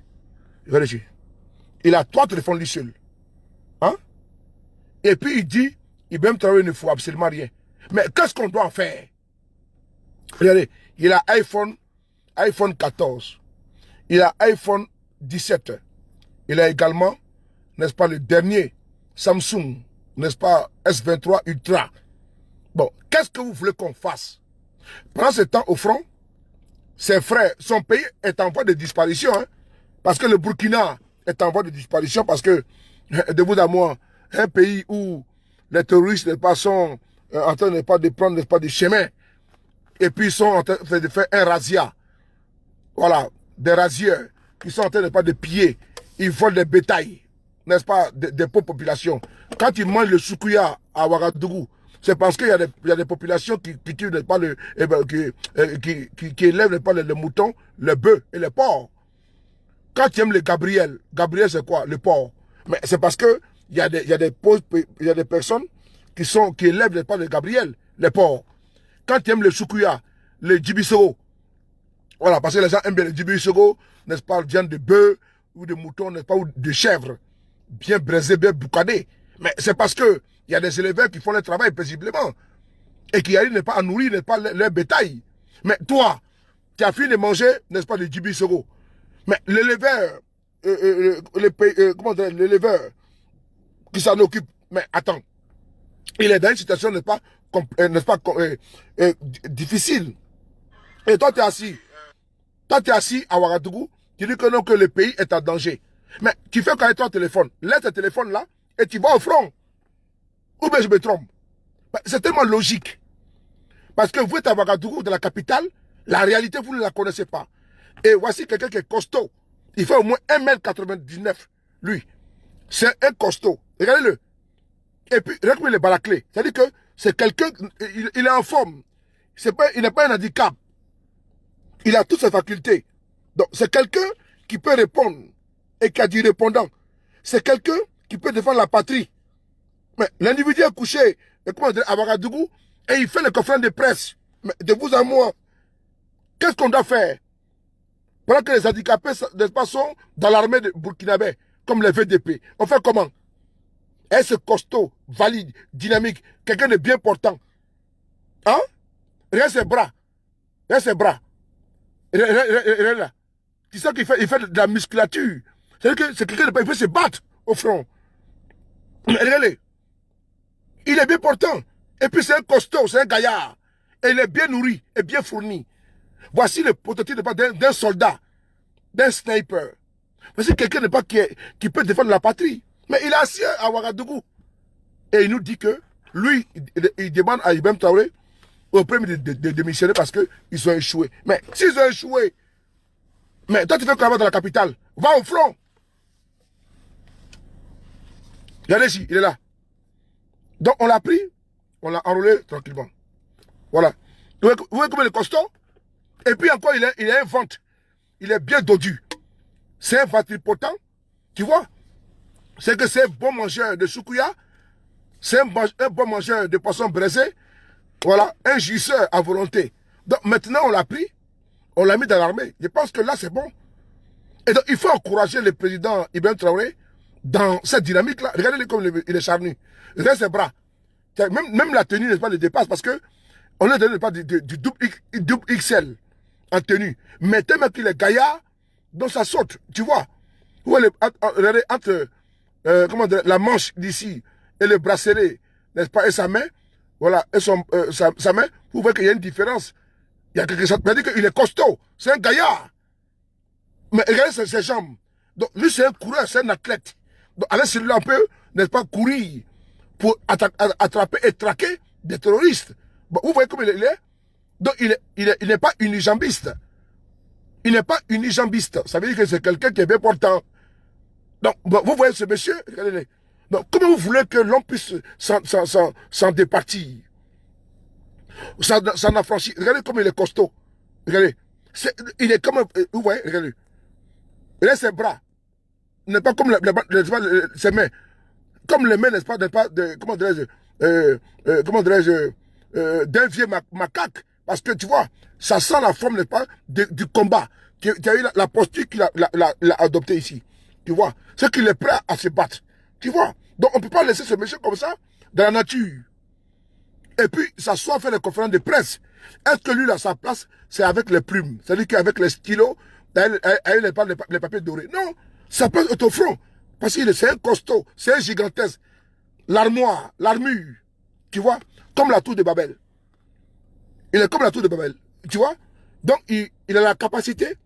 Regardez ici. Il a 3 téléphones lui seul. Hein? Et puis il dit, Ibrahim Traoré ne faut absolument rien. Mais qu'est-ce qu'on doit en faire? Regardez. Il a iPhone 14. Il a iPhone 17. Il a également, n'est-ce pas, le dernier Samsung, n'est-ce pas, S23 Ultra. Bon, qu'est-ce que vous voulez qu'on fasse? Pendant ce temps, au front, ses frères, son pays est en voie de disparition. Hein, parce que le Burkina est en voie de disparition. Parce que, de vous à moi, un pays où les terroristes n'est pas sont en train de prendre, n'est pas, des chemins. Et puis ils sont en train de faire un razzia. Voilà, des razzieurs qui sont en train de piller. Ils volent des bétails, n'est-ce pas, des pauvres populations. Quand ils mangent le soukouya à Ouagadougou, c'est parce qu'il y a des populations qui élèvent pas les moutons, les bœufs et les porcs. Quand tu aimes le Gabriel c'est quoi? Le porc. Mais c'est parce que il y a des personnes qui élèvent pas le Gabriel, les porcs. Quand tu aimes le soukouya, le djibisoro, voilà, parce que les gens aiment bien le djibisoro, n'est-ce pas, viande de bœuf ou de mouton, n'est-ce pas, ou de chèvre, bien braisé, bien boucadé. Mais c'est parce que il y a des éleveurs qui font le travail paisiblement et qui arrivent pas à nourrir, n'est-ce pas, leur bétail. Mais toi, tu as fini de manger, n'est-ce pas, le djibisoro. Mais l'éleveur, l'éleveur qui s'en occupe, mais attends, il est dans une situation, n'est-ce pas, difficile. Et toi, tu es assis. Toi, tu es assis à Ouagadougou, tu dis que non, que le pays est en danger. Mais tu fais quand même ton téléphone. Laisse ce téléphone-là et tu vas au front. Ou bien je me trompe. C'est tellement logique. Parce que vous êtes à Ouagadougou, de la capitale, la réalité, vous ne la connaissez pas. Et voici quelqu'un qui est costaud. Il fait au moins 1,99 m, lui. C'est un costaud. Regardez-le. Et puis, regardez le baraclé. C'est-à-dire que c'est quelqu'un, il est en forme. Il n'est pas un handicap. Il a toutes ses facultés. Donc, c'est quelqu'un qui peut répondre et qui a du répondant. C'est quelqu'un qui peut défendre la patrie. Mais l'individu est couché à Ouagadougou et il fait les conférences de presse. Mais de vous à moi, qu'est-ce qu'on doit faire? Pendant que les handicapés, n'est-ce pas, sont dans l'armée de burkinabé, comme les VDP. On fait comment? Est-ce costaud, valide, dynamique, quelqu'un de bien portant? Hein? Regarde ses bras. Regarde ses bras. Regarde là. Tu sais qu'il fait de la musculature. C'est-à-dire que c'est quelqu'un de pas, il peut se battre. au front. Mais regardez, il est bien portant. Et puis c'est un costaud, c'est un gaillard. Et il est bien nourri et bien fourni. Voici le prototype d'un soldat, d'un sniper. Voici quelqu'un qui peut défendre la patrie. Mais il est assis à Ouagadougou. Et il nous dit que lui, il demande à Ibrahim Traoré au premier de démissionner parce qu'ils ont échoué. Mais s'ils ont échoué, mais toi tu fais quoi dans la capitale? Va au front. Regardez ici, il est là. Donc on l'a pris, on l'a enrôlé tranquillement. Voilà. Vous voyez comme il est costaud? Et puis encore, il est un ventre. Il est bien dodu. C'est un ventripotent. Tu vois? C'est que c'est un bon mangeur de choukouya. C'est un bon mangeur de poisson braisé. Voilà. Un jouisseur à volonté. Donc maintenant, on l'a pris. On l'a mis dans l'armée. Je pense que là, c'est bon. Et donc, il faut encourager le président Ibrahim Traoré dans cette dynamique-là. Regardez comme il est charnu. Regardez ses bras. Même la tenue, n'est-ce pas, le dépasse parce que on est donné du double XL en tenue. Mais tellement qu'il est gaillard, donc ça saute, tu vois. Regardez, entre comment dire, la manche d'ici et le bracelet, n'est-ce pas, et sa main, voilà, et sa main, vous voyez qu'il y a une différence. Il y a quelque chose, c'est-à-dire qu'il est costaud, c'est un gaillard. Mais regardez ses jambes. Donc lui, c'est un coureur, c'est un athlète. Donc avec celui-là, on peut, n'est-ce pas, courir pour attraper et traquer des terroristes. Bon, vous voyez comme il est. Donc il n'est pas unijambiste. Il n'est pas unijambiste. Ça veut dire que c'est quelqu'un qui est bien portant. Donc, bon, vous voyez ce monsieur, regardez-le. Donc, comment vous voulez que l'on puisse s'en départir? S'en affranchir. Regardez comme il est costaud. Regardez. Il est comme, vous voyez, regardez. Regardez ses bras. Il n'est pas comme ses mains. Comme les mains, n'est-ce pas, comment dirais-je, d'un vieux macaque. Parce que tu vois, ça sent la forme, n'est-ce pas, du combat. Tu as eu la posture qu'il a adoptée ici. Tu vois, c'est qu'il est prêt à se battre. Tu vois, donc on ne peut pas laisser ce monsieur comme ça dans la nature. Et puis, s'asseoir, faire les conférences de presse. Est-ce que lui, là, sa place, c'est avec les plumes? C'est-à-dire qu'avec les stylos, les papiers dorés. Non, sa place est au front. Parce qu'il c'est un costaud, c'est un gigantesque. L'armoire, l'armure, tu vois, comme la tour de Babel. Il est comme la tour de Babel, tu vois. Donc, il a la capacité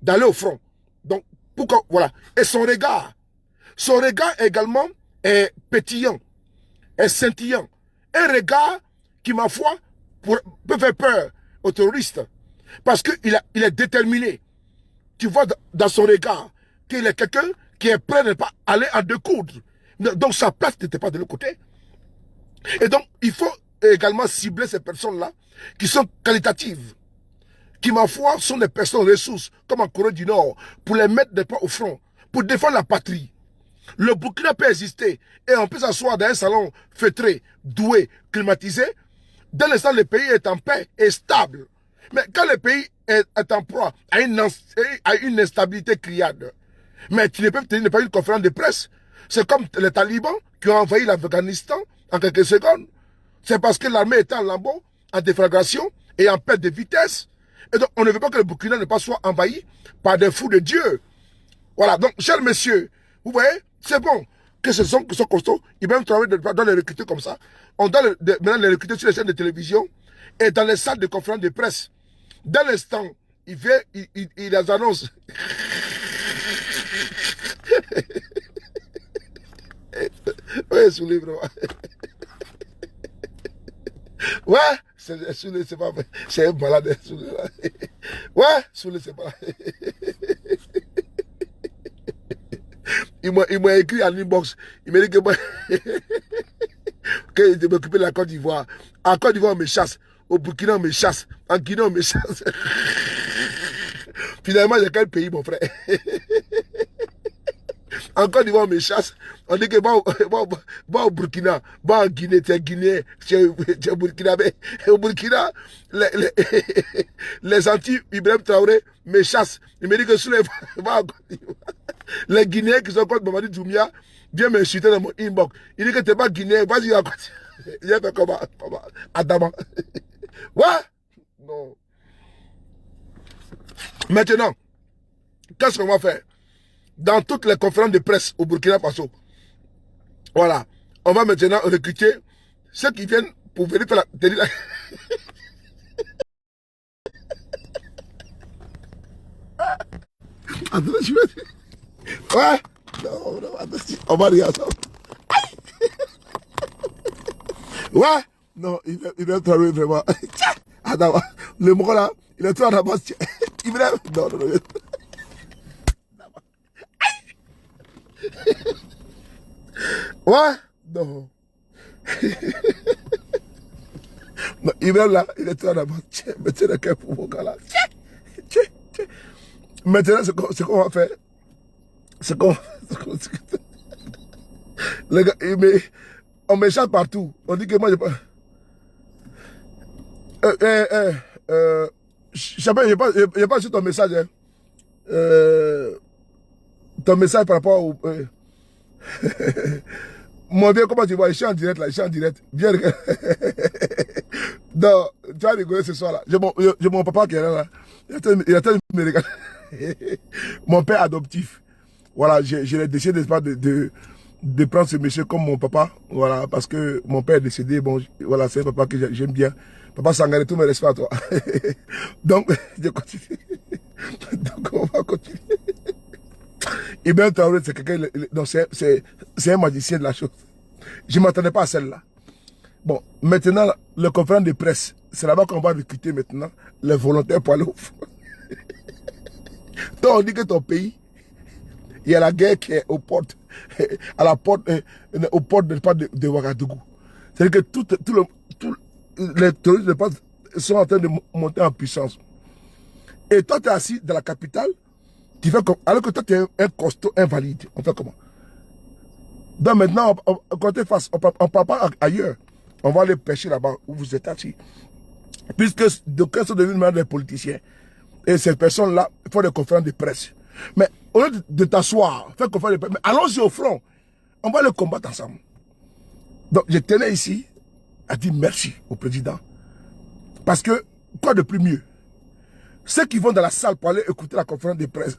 d'aller au front. Donc, pourquoi, voilà. Et son regard également est pétillant, est scintillant. Un regard qui, ma foi, peut faire peur aux terroristes. Parce qu'il est déterminé. Tu vois dans son regard qu'il est quelqu'un qui est prêt à ne pas aller en découdre. Donc, sa place n'était pas de l'autre côté. Et donc, il faut également cibler ces personnes-là qui sont qualitatives, qui, ma foi, sont des personnes ressources, comme en Corée du Nord, pour les mettre des pas au front, pour défendre la patrie. Le Burkina peut exister et on peut s'asseoir dans un salon feutré, doué, climatisé. Dès l'instant le pays est en paix et stable. Mais quand le pays est en proie à une instabilité criarde, mais tu ne peux tenir pas une conférence de presse. C'est comme les talibans qui ont envahi l'Afghanistan en quelques secondes. C'est parce que l'armée était en lambeaux, en déflagration et en perte de vitesse. Et donc, on ne veut pas que le Burkina ne pas soit envahi par des fous de Dieu. Voilà. Donc, chers messieurs, vous voyez, c'est bon que ce sont costauds. Ils peuvent travailler dans les recruter comme ça. On doit maintenant les recruter sur les chaînes de télévision et dans les salles de conférences de presse. Dès l'instant, il les annonce. Ouais, Soulé, vraiment. Ouais, Soulé, c'est pas vrai. C'est un malade, Soulé. Ouais, Soulé, c'est pas vrai. Il m'a écrit en inbox. Il m'a dit que moi, qu'il m'occupait de la Côte d'Ivoire. En Côte d'Ivoire, on me chasse. Au Burkina, on me chasse. En Guinée, on me chasse. Finalement, j'ai quel pays, mon frère? En Côte d'Ivoire, on me chasse. On dit que va au Burkina, va en Guinée, tu es Guinéen, tu es Burkinabé. Au Burkina, les anti-Ibrahim Traoré me chassent. Il me dit que va en Côte d'Ivoire. Les Guinéens qui sont contre Mamadi Doumbia viennent m'insulter dans mon inbox. Il dit que tu n'es pas Guinéen, vas-y à côté. Il a fait comment? Adama. Ouais? Non. Maintenant, qu'est-ce qu'on va faire? Dans toutes les conférences de presse au Burkina Faso, Voilà. On va maintenant recruter ceux qui viennent pour venir faire la... Attends, je vais... Ouais. Non, non, attends, on va regarder ça. Ouais. Non, il va travailler vraiment. Attends, le mot là, il est trop en avance. Il va... Non, non, non. Ouais. Non. Non, Ibrahim là, il est en avance. Mettez le cœur pour mon gars là. Maintenant, ce qu'on va faire, les gars, on m'échappe partout. On dit que moi, je pas. Chabin, j'ai pas reçu ton message. Hein. Ton message par rapport au. Mon vieux, comment tu vois? Je suis en direct là, je suis en direct. Viens, regarde. Non, tu vas rigoler ce soir là. J'ai mon papa qui est là. Il a tellement me regarder. Mon père adoptif. Voilà, j'ai décidé de prendre ce monsieur comme mon papa. Voilà, parce que mon père est décédé. Bon, voilà, c'est un papa que j'aime bien. Papa Sangaré, tout mes respects à toi. Donc, je continue. Donc, on va continuer. Ibn Traoré, c'est quelqu'un, c'est un magicien de la chose. Je ne m'attendais pas à celle-là. Bon, maintenant, le conférence de presse, c'est là-bas qu'on va recruter maintenant les volontaires pour aller au front. Donc, on dit que ton pays, il y a la guerre qui est aux portes, à la porte, aux portes de Ouagadougou. C'est-à-dire que tous les terroristes sont en train de monter en puissance. Et toi, tu es assis dans la capitale, tu fais comme, alors que toi, tu es un costaud invalide. On fait comment? Donc maintenant, quand tu es face, on ne part pas ailleurs. On va aller pêcher là-bas où vous êtes assis. Puisque d'aucuns sont devenus des politiciens. Et ces personnes-là font des conférences de presse. Mais au lieu de t'asseoir, faire conférence de presse, mais allons-y au front. On va le combattre ensemble. Donc je tenais ici à dire merci au président. Parce que, quoi de plus mieux? Ceux qui vont dans la salle pour aller écouter la conférence de presse.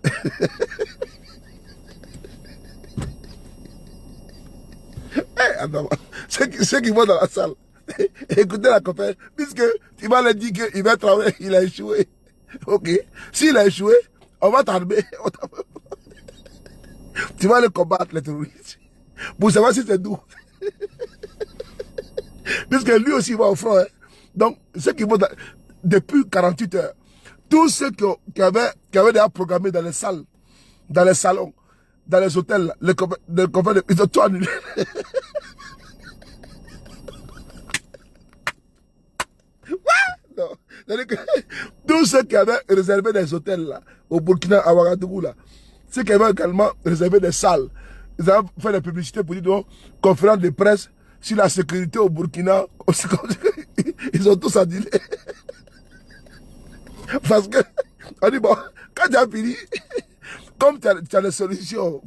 Ceux qui vont dans la salle, écouter la conférence, puisque tu vas leur dire qu'il va travailler, il a échoué. Ok. S'il a échoué, on va t'armer. Tu vas aller combattre les terroristes. Pour savoir si c'est doux. Puisque lui aussi va au front. Hein. Donc, ceux qui vont depuis 48 heures, tous ceux qui avaient déjà programmé dans les salles, dans les salons, dans les hôtels, les conférences, ils ont tout annulé. Non. Que, tous ceux qui avaient réservé des hôtels là, au Burkina, à Ouagadougou, là, ceux qui avaient également réservé des salles, ils avaient fait des publicités pour dire donc, conférence de presse sur la sécurité au Burkina. Ils ont tous annulé. Parce que, on dit bon, quand tu as fini, comme tu as des solutions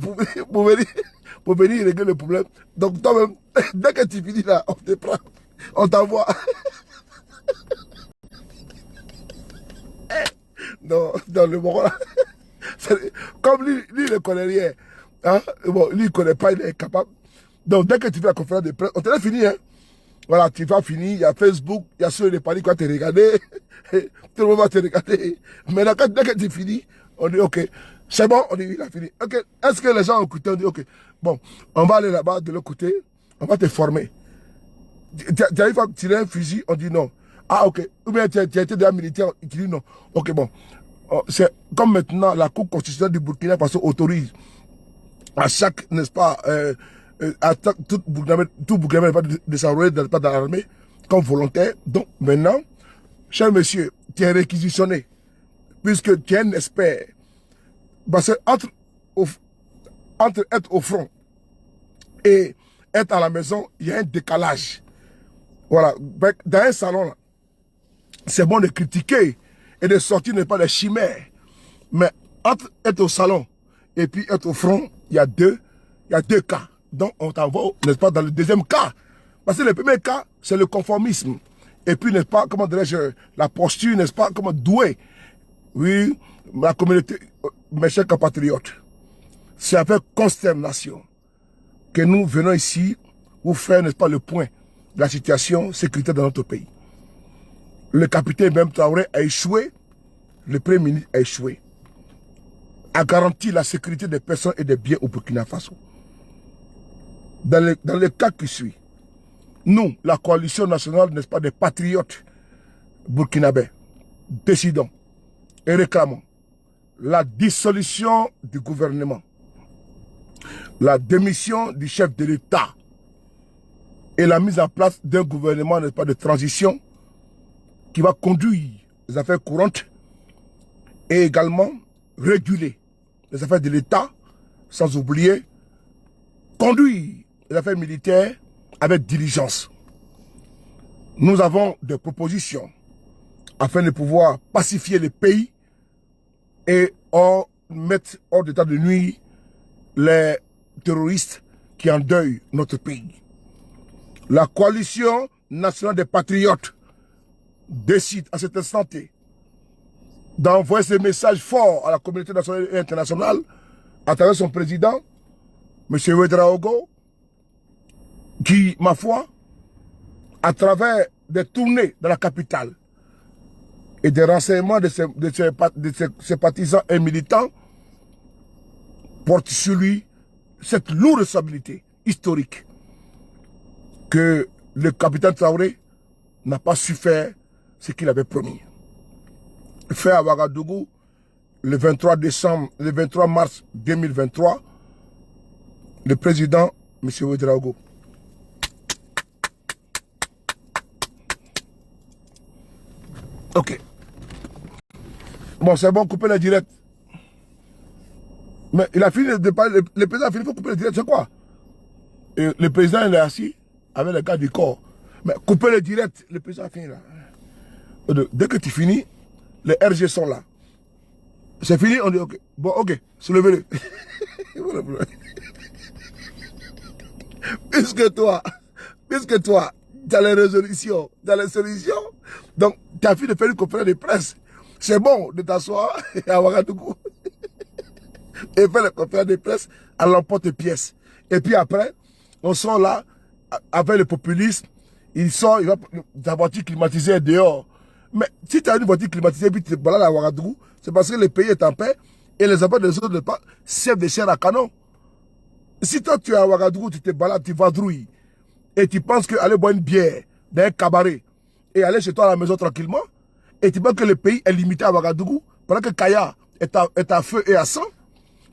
pour venir régler le problème, donc toi-même, dès que tu finis là, on te prend, on t'envoie. Non, dans le moment là, comme lui, il ne connaît rien, hein? Bon, lui il ne connaît pas, il est capable. Donc dès que tu fais la conférence de presse, on te l'a fini, hein? Voilà, tu vas finir, il y a Facebook, il y a ceux de Paris qui vont te regarder, tout le monde va te regarder. Mais là, dès que tu finis, on dit ok, c'est bon, on dit il a fini. Ok, est-ce que les gens ont écouté? On dit ok, bon, on va aller là-bas de l'autre côté, on va te former. Tu arrives à tirer un fusil, on dit non. Ah ok, ou bien tu as été déjà militaire, tu dis non. Ok, bon, c'est comme maintenant la Cour constitutionnelle du Burkina Faso autorise à chaque, n'est-ce pas, à tout Burkina de s'enrôler dans l'armée comme volontaire. Donc maintenant, cher monsieur, tu es réquisitionné, puisque tu es un expert. Parce que entre être au front et être à la maison, il y a un décalage. Voilà, dans un salon, là, c'est bon de critiquer et de sortir n'est pas des chimères. Mais entre être au salon et puis être au front, il y a deux cas. Donc on t'envoie, n'est-ce pas, dans le deuxième cas. Parce que le premier cas, c'est le conformisme. Et puis, n'est-ce pas, comment dirais-je, la posture, n'est-ce pas, comment doué. Oui, la communauté, mes chers compatriotes, c'est avec consternation que nous venons ici vous faire, n'est-ce pas, le point de la situation sécuritaire dans notre pays. Le capitaine Ibrahim Traoré a échoué, le Premier ministre a échoué à garantir la sécurité des personnes et des biens au Burkina Faso. Dans le cas qui suit, nous, la coalition nationale, n'est-ce pas, des patriotes burkinabés, décidons et réclamons la dissolution du gouvernement, la démission du chef de l'État et la mise en place d'un gouvernement, n'est-ce pas, de transition qui va conduire les affaires courantes et également réguler les affaires de l'État, sans oublier conduire les affaires militaires avec diligence. Nous avons des propositions afin de pouvoir pacifier le pays et mettre hors d'état de nuire les terroristes qui endeuillent notre pays. La coalition nationale des patriotes décide à cet instant d'envoyer ce message fort à la communauté nationale et internationale à travers son président, M. Ouédraogo, qui, ma foi, à travers des tournées dans la capitale et des renseignements de ses partisans et militants, porte sur lui cette lourde responsabilité historique que le capitaine Traoré n'a pas su faire ce qu'il avait promis. Fait à Ouagadougou le 23 mars 2023, le président, M. Ouédraogo, ok. Bon, c'est bon, couper le direct. Mais il a fini de parler, le président a fini, il faut couper le direct, c'est quoi? Et le président, il est assis avec les gars du corps. Mais couper le direct, le président a fini là. Dès que tu finis, les RG sont là. C'est fini, on dit ok. Bon, ok, soulevez-le. Puisque toi, tu as les résolutions, tu as les solutions, donc tu as fini de faire une conférence de presse. C'est bon de t'asseoir à Ouagadougou et faire la conférence de presse à l'emporte-pièce. Et puis après, on sort là avec le populisme. Il sort, il va ta voiture climatisée dehors. Mais si tu as une voiture climatisée et puis tu te balades à Ouagadougou, c'est parce que le pays est en paix et les habitants des autres pas servent de chair à canon. Si toi tu es à Ouagadougou, tu te balades, tu vadrouilles et tu penses qu'aller boire une bière dans un cabaret et aller chez toi à la maison tranquillement, et tu penses que le pays est limité à Ouagadougou, pendant que Kaya est à feu et à sang,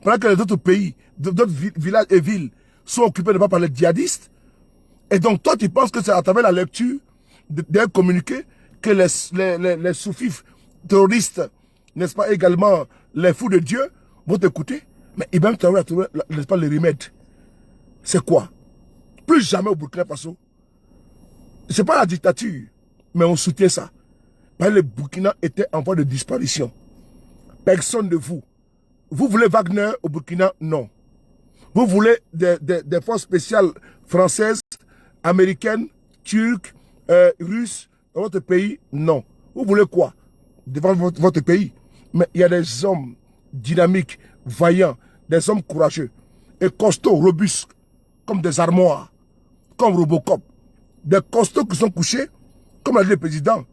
pendant que les autres pays, d'autres villages et villes sont occupés de pas par les djihadistes, et donc toi tu penses que c'est à travers la lecture d'un communiqué que les soufifs terroristes, n'est-ce pas, également les fous de Dieu, vont t'écouter. Mais Ibrahim Traoré a trouvé, n'est-ce pas, le remède. C'est quoi? Plus jamais au Burkina Faso. C'est pas la dictature, mais on soutient ça. Parce que le Burkina était en voie de disparition. Personne de vous. Vous voulez Wagner au Burkina? Non. Vous voulez des forces spéciales françaises, américaines, turques, russes dans votre pays? Non. Vous voulez quoi? Défendre votre pays. Mais il y a des hommes dynamiques, vaillants, des hommes courageux et costauds, robustes, comme des armoires, comme Robocop. Des costauds qui sont couchés, comme l'a dit le président.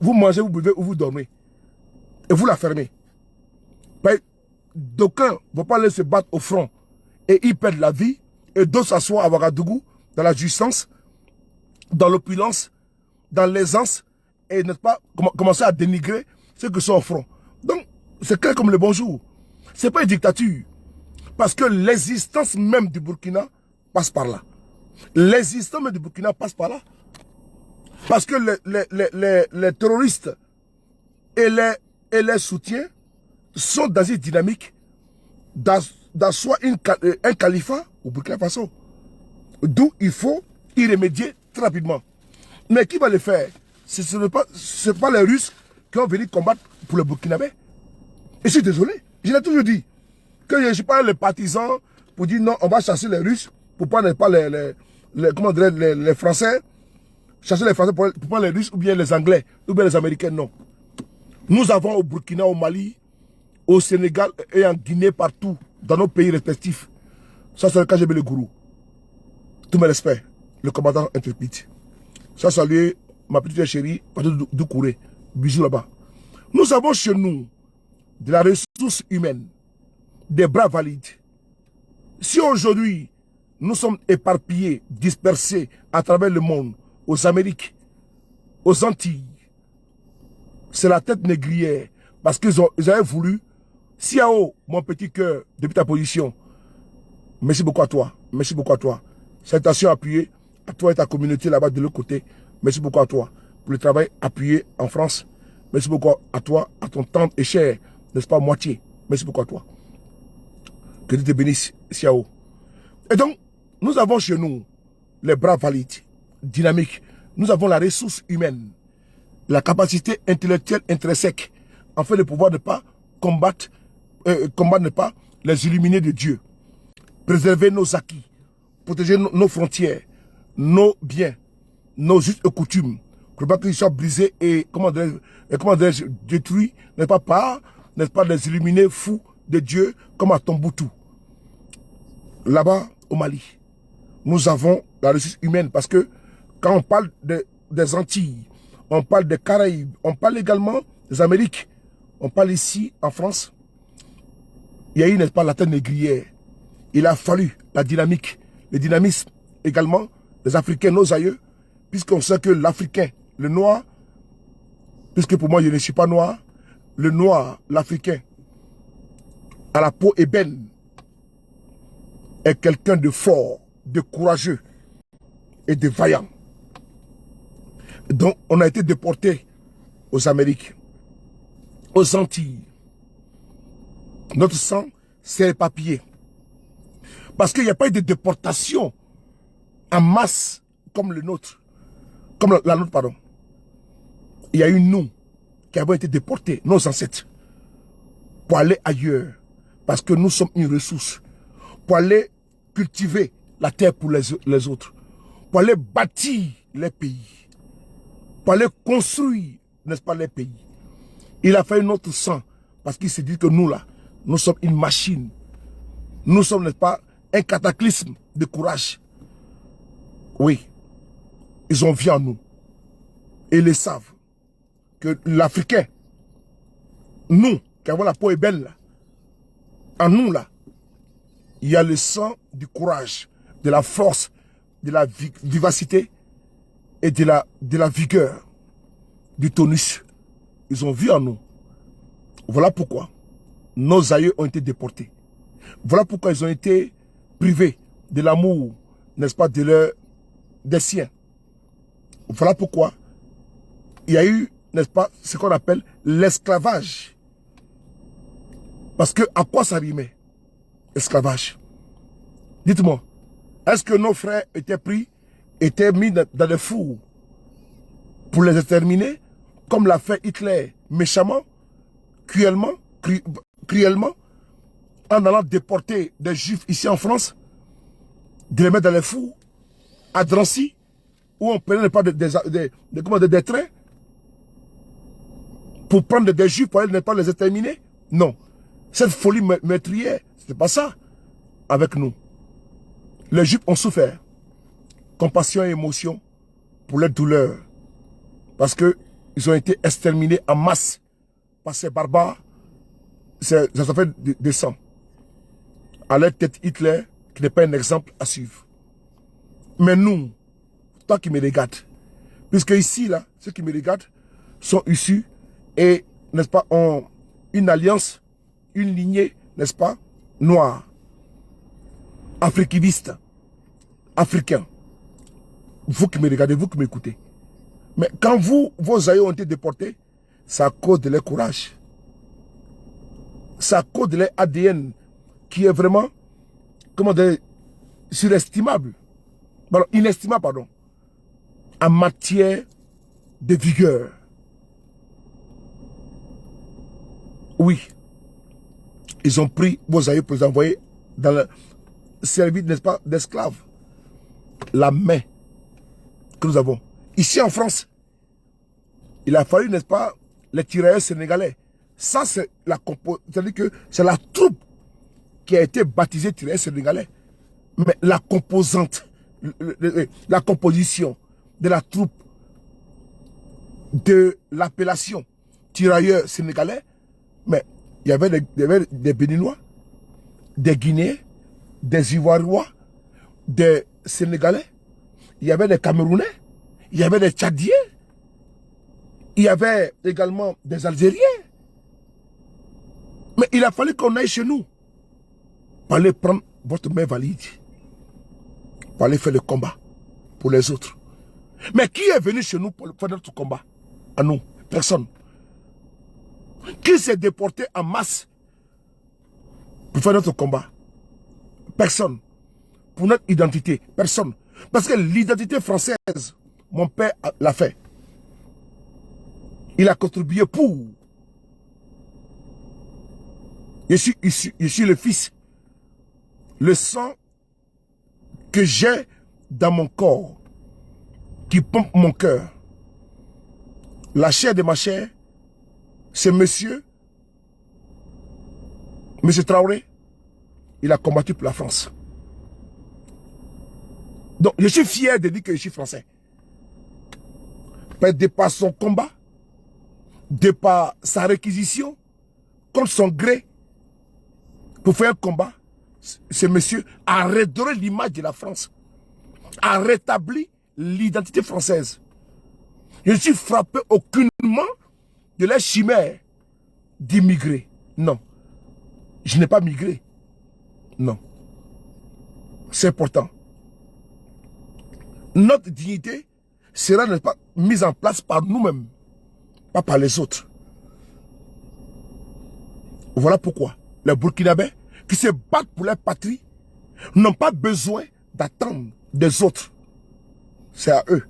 Vous mangez, vous buvez ou vous dormez. Et vous la fermez. D'aucuns ne vont pas aller se battre au front et ils perdent la vie. Et d'autres s'assoient à Ouagadougou, dans la jouissance, dans l'opulence, dans l'aisance, et n'est-ce pas commencer à dénigrer ceux qui sont au front. Donc, c'est clair comme le bonjour. Ce n'est pas une dictature. Parce que l'existence même du Burkina passe par là. L'existence même du Burkina passe par là. Parce que les terroristes et les soutiens sont dans une dynamique d'asseoir un califat au Burkina Faso. D'où il faut y remédier très rapidement. Mais qui va le faire? Ce n'est pas les Russes qui vont venir combattre pour le Burkinabé. Et je suis désolé. Je l'ai toujours dit. Que je ne suis pas les partisans pour dire non, on va chasser les Russes pour ne pas les Français. Chasser les Français pour pas les Russes ou bien les Anglais ou bien les Américains, non. Nous avons au Burkina, au Mali, au Sénégal et en Guinée, partout, dans nos pays respectifs. Ça, c'est le KGB le gourou. Tous mes respects, le commandant intrépide. Ça saluer ma petite chérie, Patrick Doucouré. Bisous là-bas. Nous avons chez nous de la ressource humaine, des bras valides. Si aujourd'hui, nous sommes éparpillés, dispersés à travers le monde, aux Amériques, aux Antilles, c'est la tête négrière. Parce qu'ils avaient voulu, Siao, mon petit cœur, depuis ta position, merci beaucoup à toi. Merci beaucoup à toi. Salutations appuyées à toi et ta communauté là-bas de l'autre côté. Merci beaucoup à toi pour le travail appuyé en France. Merci beaucoup à toi, à ton tante et cher, n'est-ce pas, moitié. Merci beaucoup à toi. Que Dieu te bénisse, Siao. Et donc, nous avons chez nous les bras valides, dynamiques. Nous avons la ressource humaine, la capacité intellectuelle intrinsèque, afin de pouvoir ne pas combattre, ne pas les illuminés de Dieu. Préserver nos acquis, protéger nos frontières, nos biens, nos us et coutumes, pour pas qu'ils soient brisés et, détruits, n'est-ce pas, les illuminés fous de Dieu, comme à Tombouctou. Là-bas, au Mali, nous avons la ressource humaine, parce que quand on parle des Antilles, on parle des Caraïbes, on parle également des Amériques, on parle ici, en France, il y a eu, n'est-ce pas, la terre négrière. Il a fallu la dynamique, le dynamisme également des Africains, nos aïeux, puisqu'on sait que l'Africain, le noir, puisque pour moi je ne suis pas noir, le noir, l'Africain, à la peau ébène, est quelqu'un de fort, de courageux et de vaillant. Donc on a été déportés aux Amériques, aux Antilles. Notre sang s'est éparpillé. Parce qu'il n'y a pas eu de déportation en masse comme le nôtre. Comme la nôtre, pardon. Il y a eu nous qui avons été déportés, nos ancêtres, pour aller ailleurs. Parce que nous sommes une ressource. Pour aller cultiver la terre pour les autres. Pour aller bâtir les pays. Pour aller construire, n'est-ce pas, les pays. Il a fallu notre sang. Parce qu'il s'est dit que nous, là, nous sommes une machine. Nous sommes, n'est-ce pas, un cataclysme de courage. Oui, ils ont vu en nous. Et ils le savent. Que l'Africain, nous, qui avons la peau ébène, là, en nous, là, il y a le sang du courage, de la force, de la vivacité et de la vigueur, du tonus. Ils ont vu en nous. Voilà pourquoi nos aïeux ont été déportés. Voilà pourquoi ils ont été privés de l'amour, n'est-ce pas, des siens. Voilà pourquoi il y a eu, n'est-ce pas, ce qu'on appelle l'esclavage. Parce que à quoi ça rimait, esclavage? Dites-moi, est-ce que nos frères étaient mis dans des fours pour les exterminer, comme l'a fait Hitler méchamment, cruellement, en allant déporter des juifs ici en France, de les mettre dans les fours, à Drancy, où on prenait pas des trains pour prendre des juifs pour aller ne pas les exterminer? Non. Cette folie meurtrière, c'était pas ça avec nous. Les juifs ont souffert. Compassion et émotion pour leur douleur. Parce qu'ils ont été exterminés en masse par ces barbares. Ça fait des sangs. À leur tête Hitler, qui n'est pas un exemple à suivre. Mais nous, toi qui me regardes, puisque ici, là, ceux qui me regardent sont issus et, n'est-ce pas, ont une alliance, une lignée, n'est-ce pas, noire, africaniste, africain. Vous qui me regardez, vous qui m'écoutez. Mais quand vos aïeux ont été déportés, c'est à cause de leur courage. C'est à cause de leur ADN qui est vraiment, comment dire, surestimable. Pardon, inestimable, pardon. En matière de vigueur. Oui. Ils ont pris vos aïeux pour les envoyer dans le service, n'est-ce pas, d'esclaves. La main que nous avons. Ici en France, il a fallu, n'est-ce pas, les tirailleurs sénégalais. Ça, c'est la c'est-à-dire que c'est la troupe qui a été baptisée tirailleurs sénégalais. Mais la composante la composition de la troupe de l'appellation tirailleurs sénégalais, mais il y avait des Béninois, des Guinéens, des Ivoiriens, des Sénégalais, il y avait des Camerounais, il y avait des Tchadiens, il y avait également des Algériens. Mais il a fallu qu'on aille chez nous pour aller prendre votre main valide, pour aller faire le combat pour les autres. Mais qui est venu chez nous pour faire notre combat? À nous, personne. Qui s'est déporté en masse pour faire notre combat? Personne. Pour notre identité, personne. Parce que l'identité française, mon père l'a fait. Il a contribué pour. Je suis le fils. Le sang que j'ai dans mon corps, qui pompe mon cœur. La chair de ma chair, c'est monsieur Traoré. Il a combattu pour la France. Donc, je suis fier de dire que je suis français. De par son combat, de par sa réquisition, contre son gré, pour faire un combat, ce monsieur a redoré l'image de la France, a rétabli l'identité française. Je ne suis frappé aucunement de la chimère d'immigrer. Non. Je n'ai pas migré. Non. C'est important. Notre dignité sera pas mise en place par nous-mêmes, pas par les autres. Voilà pourquoi les Burkinabés qui se battent pour leur patrie n'ont pas besoin d'attendre des autres. C'est à eux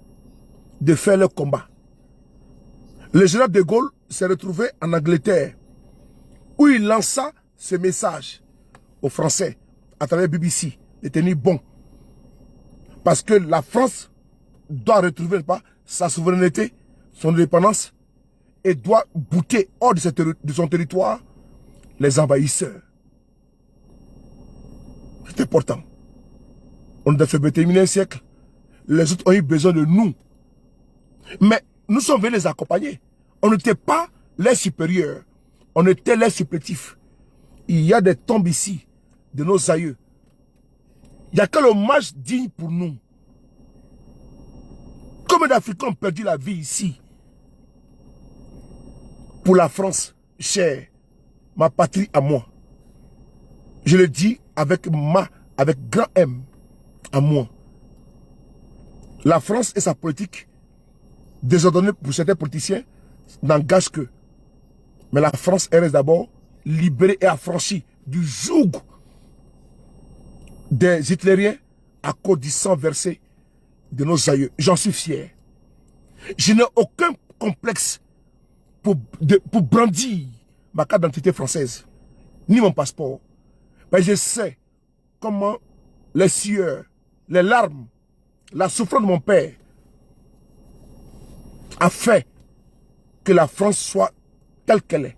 de faire leur combat. Le général de Gaulle s'est retrouvé en Angleterre où il lança ce message aux Français à travers BBC de tenir bon. Parce que la France doit retrouver pas, sa souveraineté, son indépendance et doit bouter hors de son territoire les envahisseurs. C'est important. On a fait le 21e siècle. Les autres ont eu besoin de nous. Mais nous sommes venus les accompagner. On n'était pas les supérieurs. On était les supplétifs. Il y a des tombes ici de nos aïeux. Il n'y a qu'un hommage digne pour nous. Combien d'Africains ont perdu la vie ici pour la France chère, ma patrie à moi. Je le dis avec grand M à moi. La France et sa politique, désordonnée pour certains politiciens, n'engage que. Mais la France, elle reste d'abord libérée et affranchie du joug des Hitlériens à cause du sang versé de nos aïeux. J'en suis fier. Je n'ai aucun complexe pour brandir ma carte d'identité française, ni mon passeport. Mais je sais comment les sueurs, les larmes, la souffrance de mon père a fait que la France soit telle qu'elle est,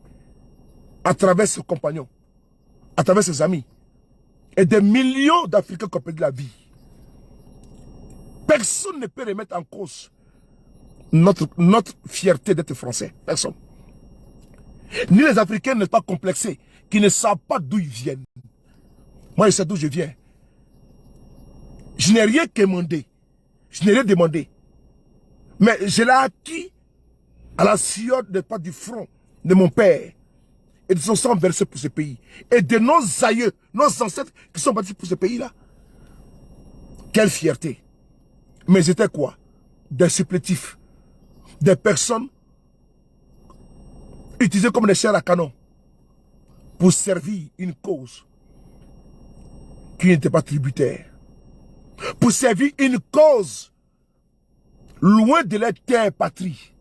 à travers ses compagnons, à travers ses amis, et des millions d'Africains qui ont perdu la vie. Personne ne peut remettre en cause notre fierté d'être français. Personne. Ni les Africains ne sont pas complexés, qui ne savent pas d'où ils viennent. Moi, je sais d'où je viens. Je n'ai rien demandé. Je n'ai rien demandé. Mais je l'ai acquis à la sueur du front de mon père et de son sang versé pour ce pays. Et de nos aïeux, nos ancêtres qui sont bâtis pour ce pays-là. Quelle fierté. Mais c'était quoi? Des supplétifs. Des personnes utilisées comme des chairs à canon pour servir une cause qui n'était pas tributaire. Pour servir une cause loin de leur terre patrie.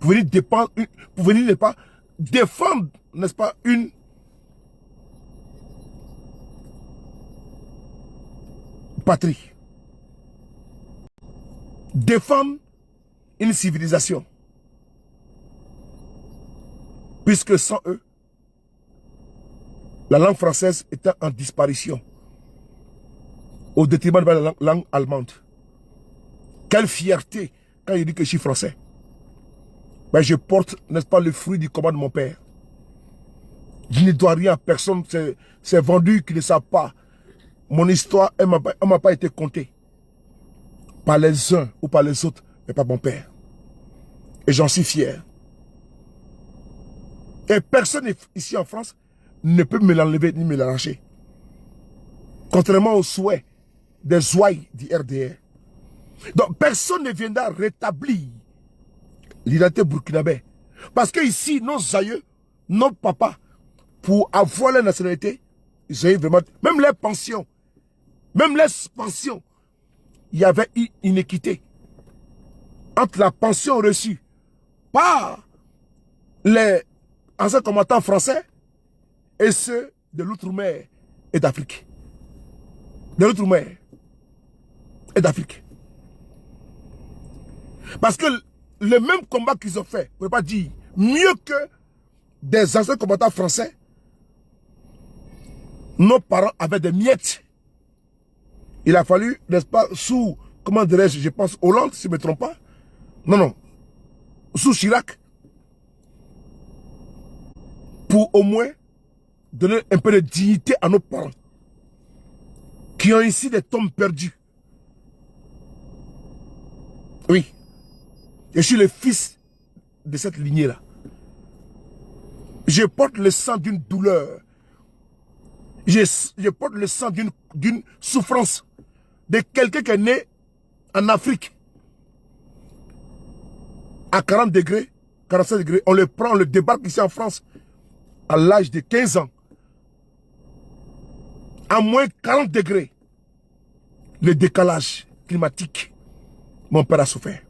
Pour venir n'est pas défendre, n'est-ce pas, une patrie. Défendre une civilisation. Puisque sans eux, la langue française était en disparition. au détriment de la langue allemande. Quelle fierté quand il dit que je suis français. Ben, je porte, n'est-ce pas, le fruit du combat de mon père. Je ne dois rien à personne. C'est vendu qui ne savent pas. Mon histoire, elle ne m'a pas été contée. Par les uns ou par les autres, mais par mon père. Et j'en suis fier. Et personne ici en France ne peut me l'enlever ni me l'arracher. Contrairement aux souhaits des ouailles du RDR. Donc personne ne viendra rétablir l'identité burkinabé. Parce que ici, nos aïeux, nos papas, pour avoir la nationalité, ils ont eu vraiment, même les pensions, il y avait une équité entre la pension reçue par les anciens combattants français et ceux de l'outre-mer et d'Afrique. De l'outre-mer et d'Afrique. Parce que le même combat qu'ils ont fait, on ne peut pas dire mieux que des anciens combattants français, nos parents avaient des miettes. Il a fallu, n'est-ce pas, sous, comment dirais-je, je pense Hollande, si je ne me trompe pas. Non, sous Chirac, pour au moins donner un peu de dignité à nos parents, qui ont ici des tombes perdues. Oui, je suis le fils de cette lignée-là. Je porte le sang d'une douleur. Je porte le sang d'une souffrance de quelqu'un qui est né en Afrique. À 40 degrés, 45 degrés, on le prend, on le débarque ici en France à l'âge de 15 ans. À moins 40 degrés, le décalage climatique, mon père a souffert.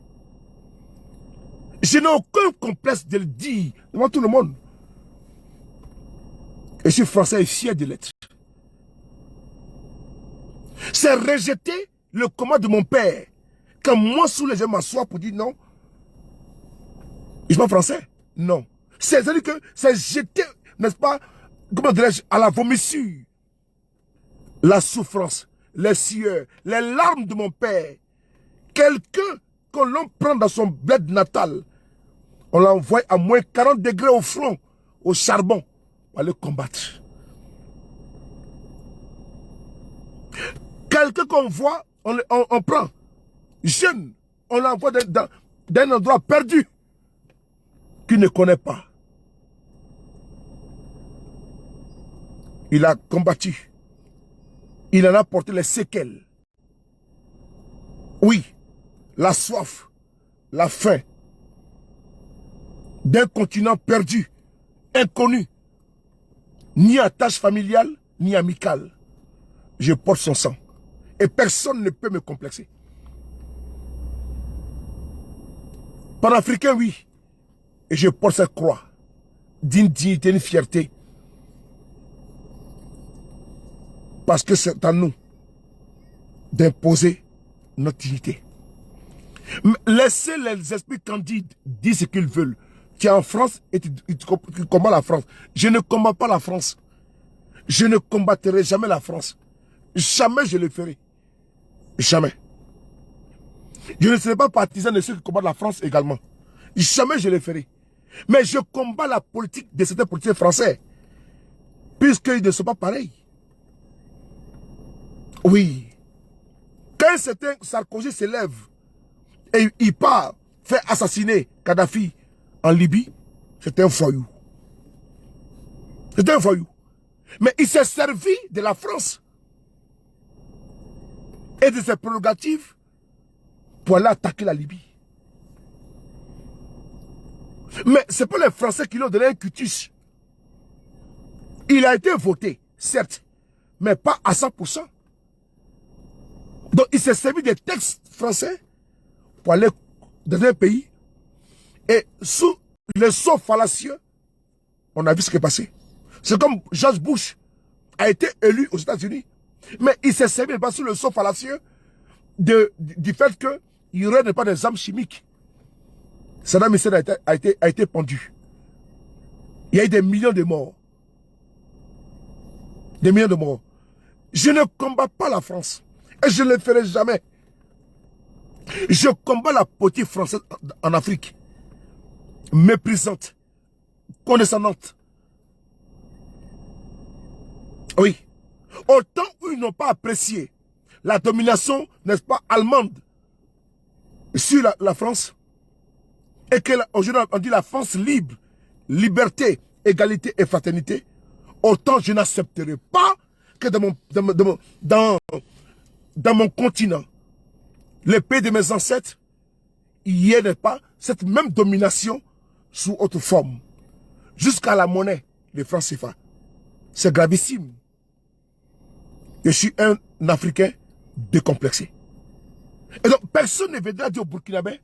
Je n'ai aucun complexe de le dire devant tout le monde. Et je suis français et fier de l'être. C'est rejeter le combat de mon père. Quand moi, sous les gens m'assoient pour dire non, je suis pas français. Non. C'est-à-dire que c'est jeter, n'est-ce pas, comment dirais-je, à la vomissure. La souffrance, les sueurs, les larmes de mon père. Quelqu'un qu'on l'on prend dans son bled natal, on l'envoie à moins 40 degrés au front, au charbon, pour aller combattre. Quelqu'un qu'on voit, on prend, jeune, on l'envoie d'un endroit perdu, qu'il ne connaît pas. Il a combattu. Il en a porté les séquelles. Oui, la soif, la faim, d'un continent perdu, inconnu, ni attache familiale, ni amicale. Je porte son sang. Et personne ne peut me complexer. Panafricain, oui. Et je porte cette croix d'une dignité, une fierté. Parce que c'est à nous d'imposer notre dignité. Laissez les esprits candides dire ce qu'ils veulent. Tu es en France et tu combats la France. Je ne combats pas la France. Je ne combattrai jamais la France. Jamais je le ferai. Jamais. Je ne serai pas partisan de ceux qui combattent la France également. Jamais je le ferai. Mais je combats la politique de certains politiciens français. Puisqu'ils ne sont pas pareils. Oui. Quand certain Sarkozy s'élève et il part faire assassiner Kadhafi en Libye, c'est un voyou. C'est un voyou. Mais il s'est servi de la France et de ses prérogatives pour aller attaquer la Libye. Mais ce n'est pas les Français qui lui ont donné un cutus. Il a été voté, certes, mais pas à 100%. Donc il s'est servi des textes français pour aller dans un pays et sous le sceau fallacieux, on a vu ce qui est passé. C'est comme George Bush a été élu aux États-Unis, mais il s'est servi pas sous le sceau fallacieux du fait qu'il n'y aurait pas des armes chimiques. Saddam Hussein a été pendu. Il y a eu des millions de morts. Des millions de morts. Je ne combats pas la France. Et je ne le ferai jamais. Je combats la politique française en Afrique. Méprisante. Condescendante. Oui. Autant où ils n'ont pas apprécié la domination, n'est-ce pas, allemande sur la France, et qu'aujourd'hui on dit la France libre, liberté, égalité et fraternité, autant je n'accepterai pas que dans mon continent, le pays de mes ancêtres, il y ait, n'est-ce pas, cette même domination sous autre forme, jusqu'à la monnaie, les francs CFA. C'est gravissime. Je suis un Africain décomplexé. Et donc, personne ne viendra dire au Burkinabé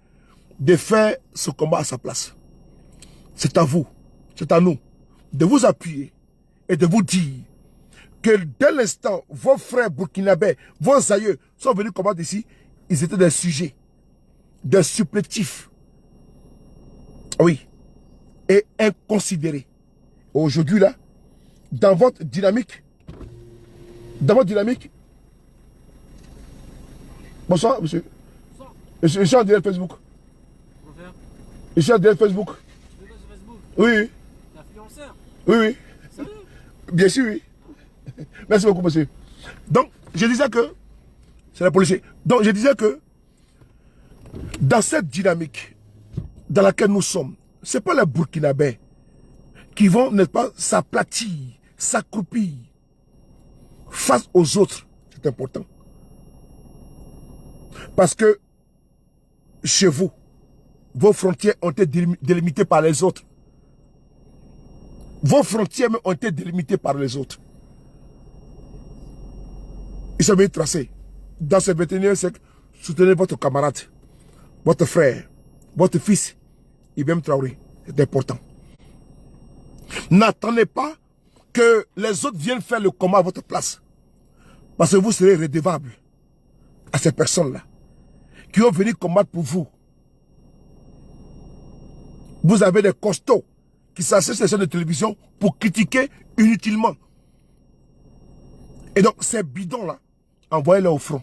de faire ce combat à sa place. C'est à vous, c'est à nous, de vous appuyer et de vous dire que dès l'instant, vos frères burkinabés, vos aïeux sont venus combattre ici, ils étaient des sujets, des supplétifs. Oui. Et inconsidérés. Aujourd'hui, là, dans votre dynamique, bonsoir, monsieur. Bonsoir. Je suis en direct Facebook. Bonjour. Je suis en direct Facebook. Tu fais quoi sur Facebook? Oui, oui. T'es influenceur? Oui, oui. Sérieux? Bien sûr, oui. Merci beaucoup, monsieur. Donc, je disais que... C'est la police. Donc, je disais que... Dans cette dynamique dans laquelle nous sommes, ce n'est pas les Burkinabés qui vont, n'est-ce pas, s'aplatir, s'accroupir face aux autres. C'est important. Parce que chez vous, vos frontières ont été délimitées par les autres. Vos frontières ont été délimitées par les autres. Ils sont bien tracés. Dans ce 21e siècle, soutenez votre camarade, votre frère, votre fils, Ibrahim Traoré. C'est important. N'attendez pas que les autres viennent faire le combat à votre place. Parce que vous serez redevable à ces personnes-là qui ont venu combattre pour vous. Vous avez des costauds qui s'asseyent sur les chaînes de télévision pour critiquer inutilement. Et donc, ces bidons-là, envoyez-les au front.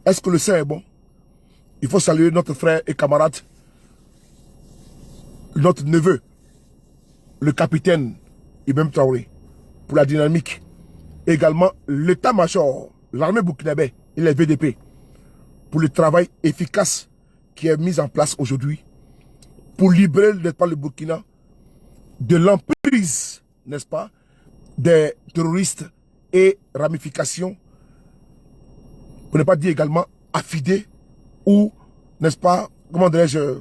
Est-ce que le sang est bon? Il faut saluer notre frère et camarade, notre neveu, le capitaine Ibrahim Traoré, pour la dynamique. Également, l'état-major, l'armée burkinabé et les VDP, pour le travail efficace qui est mis en place aujourd'hui pour libérer, n'est-ce pas, le Burkina de l'emprise, n'est-ce pas, des terroristes et ramifications, pour ne pas dire également affidés ou, n'est-ce pas, comment dirais-je,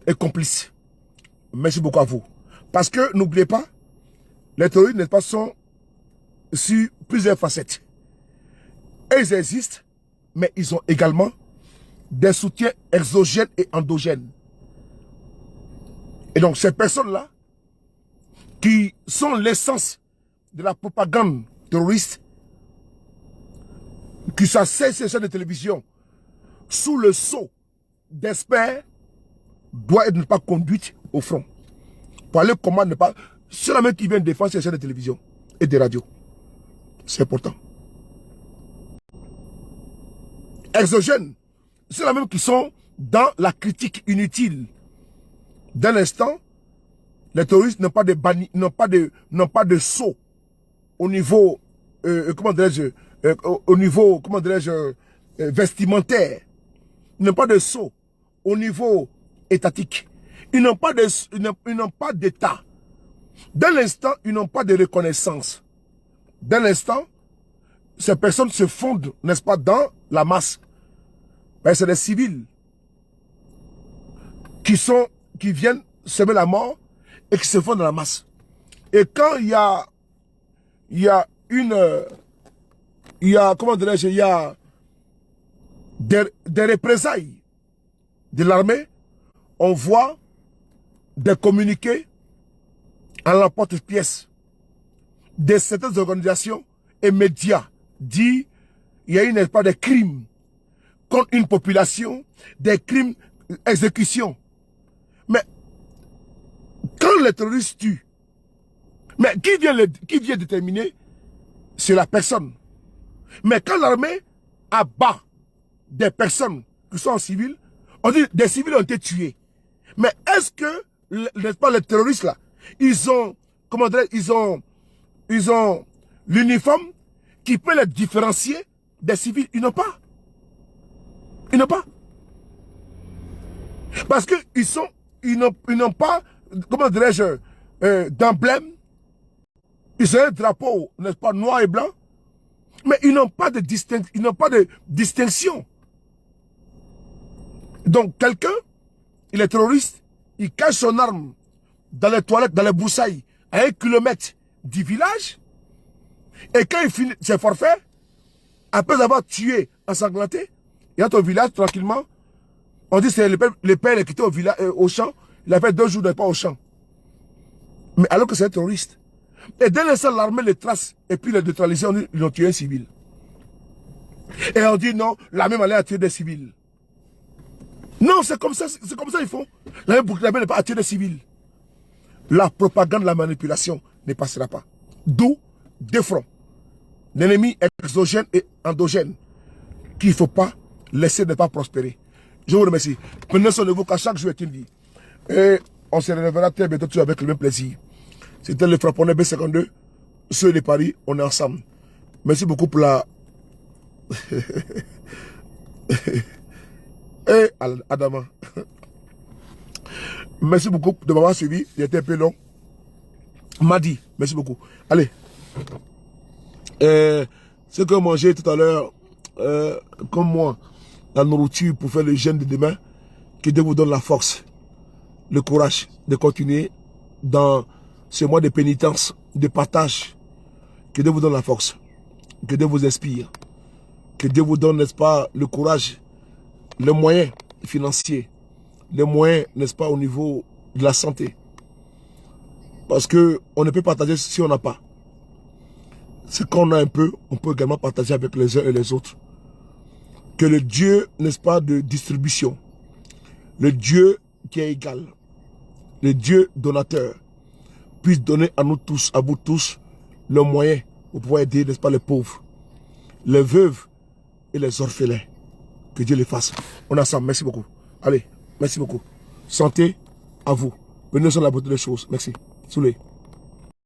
et complices. Merci beaucoup à vous. Parce que, n'oubliez pas, les terroristes, n'est-ce pas, sont sur plusieurs facettes. Et ils existent, mais ils ont également des soutiens exogènes et endogènes. Et donc, ces personnes-là, qui sont l'essence de la propagande terroriste, qui s'asseyent sur les chaînes de télévision sous le sceau d'experts, doit être ne pas conduite au front. Pour aller comment ne pas... C'est la même qui vient défendre ces chaînes de télévision et des radios. C'est important. Exogènes, c'est la même qui sont dans la critique inutile. Dès l'instant, les terroristes n'ont pas de banni, n'ont pas de sceau au niveau, comment dirais-je, au niveau, comment dirais-je, vestimentaire. Ils n'ont pas de sceau au niveau étatique. Ils n'ont pas d'état. Dès l'instant, ils n'ont pas de reconnaissance. Dès l'instant, ces personnes se fondent, n'est-ce pas, dans la masse. C'est des civils qui viennent semer la mort et qui se fondent dans la masse. Et quand il y a comment dirais-je, il y a des représailles de l'armée, on voit des communiqués en l'emporte-pièce de certaines organisations et médias dit il y a eu, n'est-ce pas, des crimes contre une population, des crimes, exécutions. Mais quand les terroristes tuent, mais qui vient déterminer? C'est la personne. Mais quand l'armée abat des personnes qui sont en civil, on dit des civils ont été tués. Mais est-ce que, n'est-ce pas, les terroristes là, ils ont, comment dire, ils ont l'uniforme qui peut les différencier des civils? Ils n'ont pas. Ils n'ont pas. Parce que ils n'ont pas, comment dirais-je, d'emblème. Ils ont un drapeau, n'est-ce pas, noir et blanc. Mais ils n'ont pas de distinction. Donc, quelqu'un, il est terroriste, il cache son arme dans les toilettes, dans les broussailles, à 1 kilomètre du village. Et quand il finit ses forfaits, après avoir tué, ensanglanté, il entre au village tranquillement. On dit que c'est le père est quitté au village, au champ. Il a fait 2 jours de pas au champ. Mais alors que c'est un terroriste. Et dès l'instant, l'armée les trace et puis les neutraliser, ils ont tué un civil. Et on dit non, l'armée malais a tué des civils. Non, c'est comme ça ils font. L'armée burkinabé n'est pas à tuer des civils. La propagande, la manipulation ne passera pas. D'où deux fronts. L'ennemi exogène et endogène qu'il ne faut pas laisser ne pas prospérer. Je vous remercie. Prenez soin de vous qu'à chaque jour est une vie. Et on se reverra très bientôt toujours avec le même plaisir. C'était le Frapponnais B52. Ceux de Paris, on est ensemble. Merci beaucoup pour la... Et Adama. Merci beaucoup de m'avoir suivi. Il était un peu long. Madi, merci beaucoup. Allez. Ce que manger tout à l'heure, comme moi, la nourriture pour faire le jeûne de demain, que Dieu vous donne la force, le courage de continuer dans ce mois de pénitence, de partage. Que Dieu vous donne la force, que Dieu vous inspire, que Dieu vous donne, n'est-ce pas, le courage, les moyens financiers, les moyens, n'est-ce pas, au niveau de la santé. Parce que on ne peut partager si on n'a pas. Ce qu'on a un peu, on peut également partager avec les uns et les autres. Que le Dieu, n'est-ce pas, de distribution, le Dieu qui est égal, le Dieu donateur, puisse donner à nous tous, à vous tous, le moyen pour pouvoir aider, n'est-ce pas, les pauvres, les veuves et les orphelins. Que Dieu les fasse. On est ensemble. Merci beaucoup. Allez, merci beaucoup. Santé à vous. Venez sur la beauté des choses. Merci. Soulé.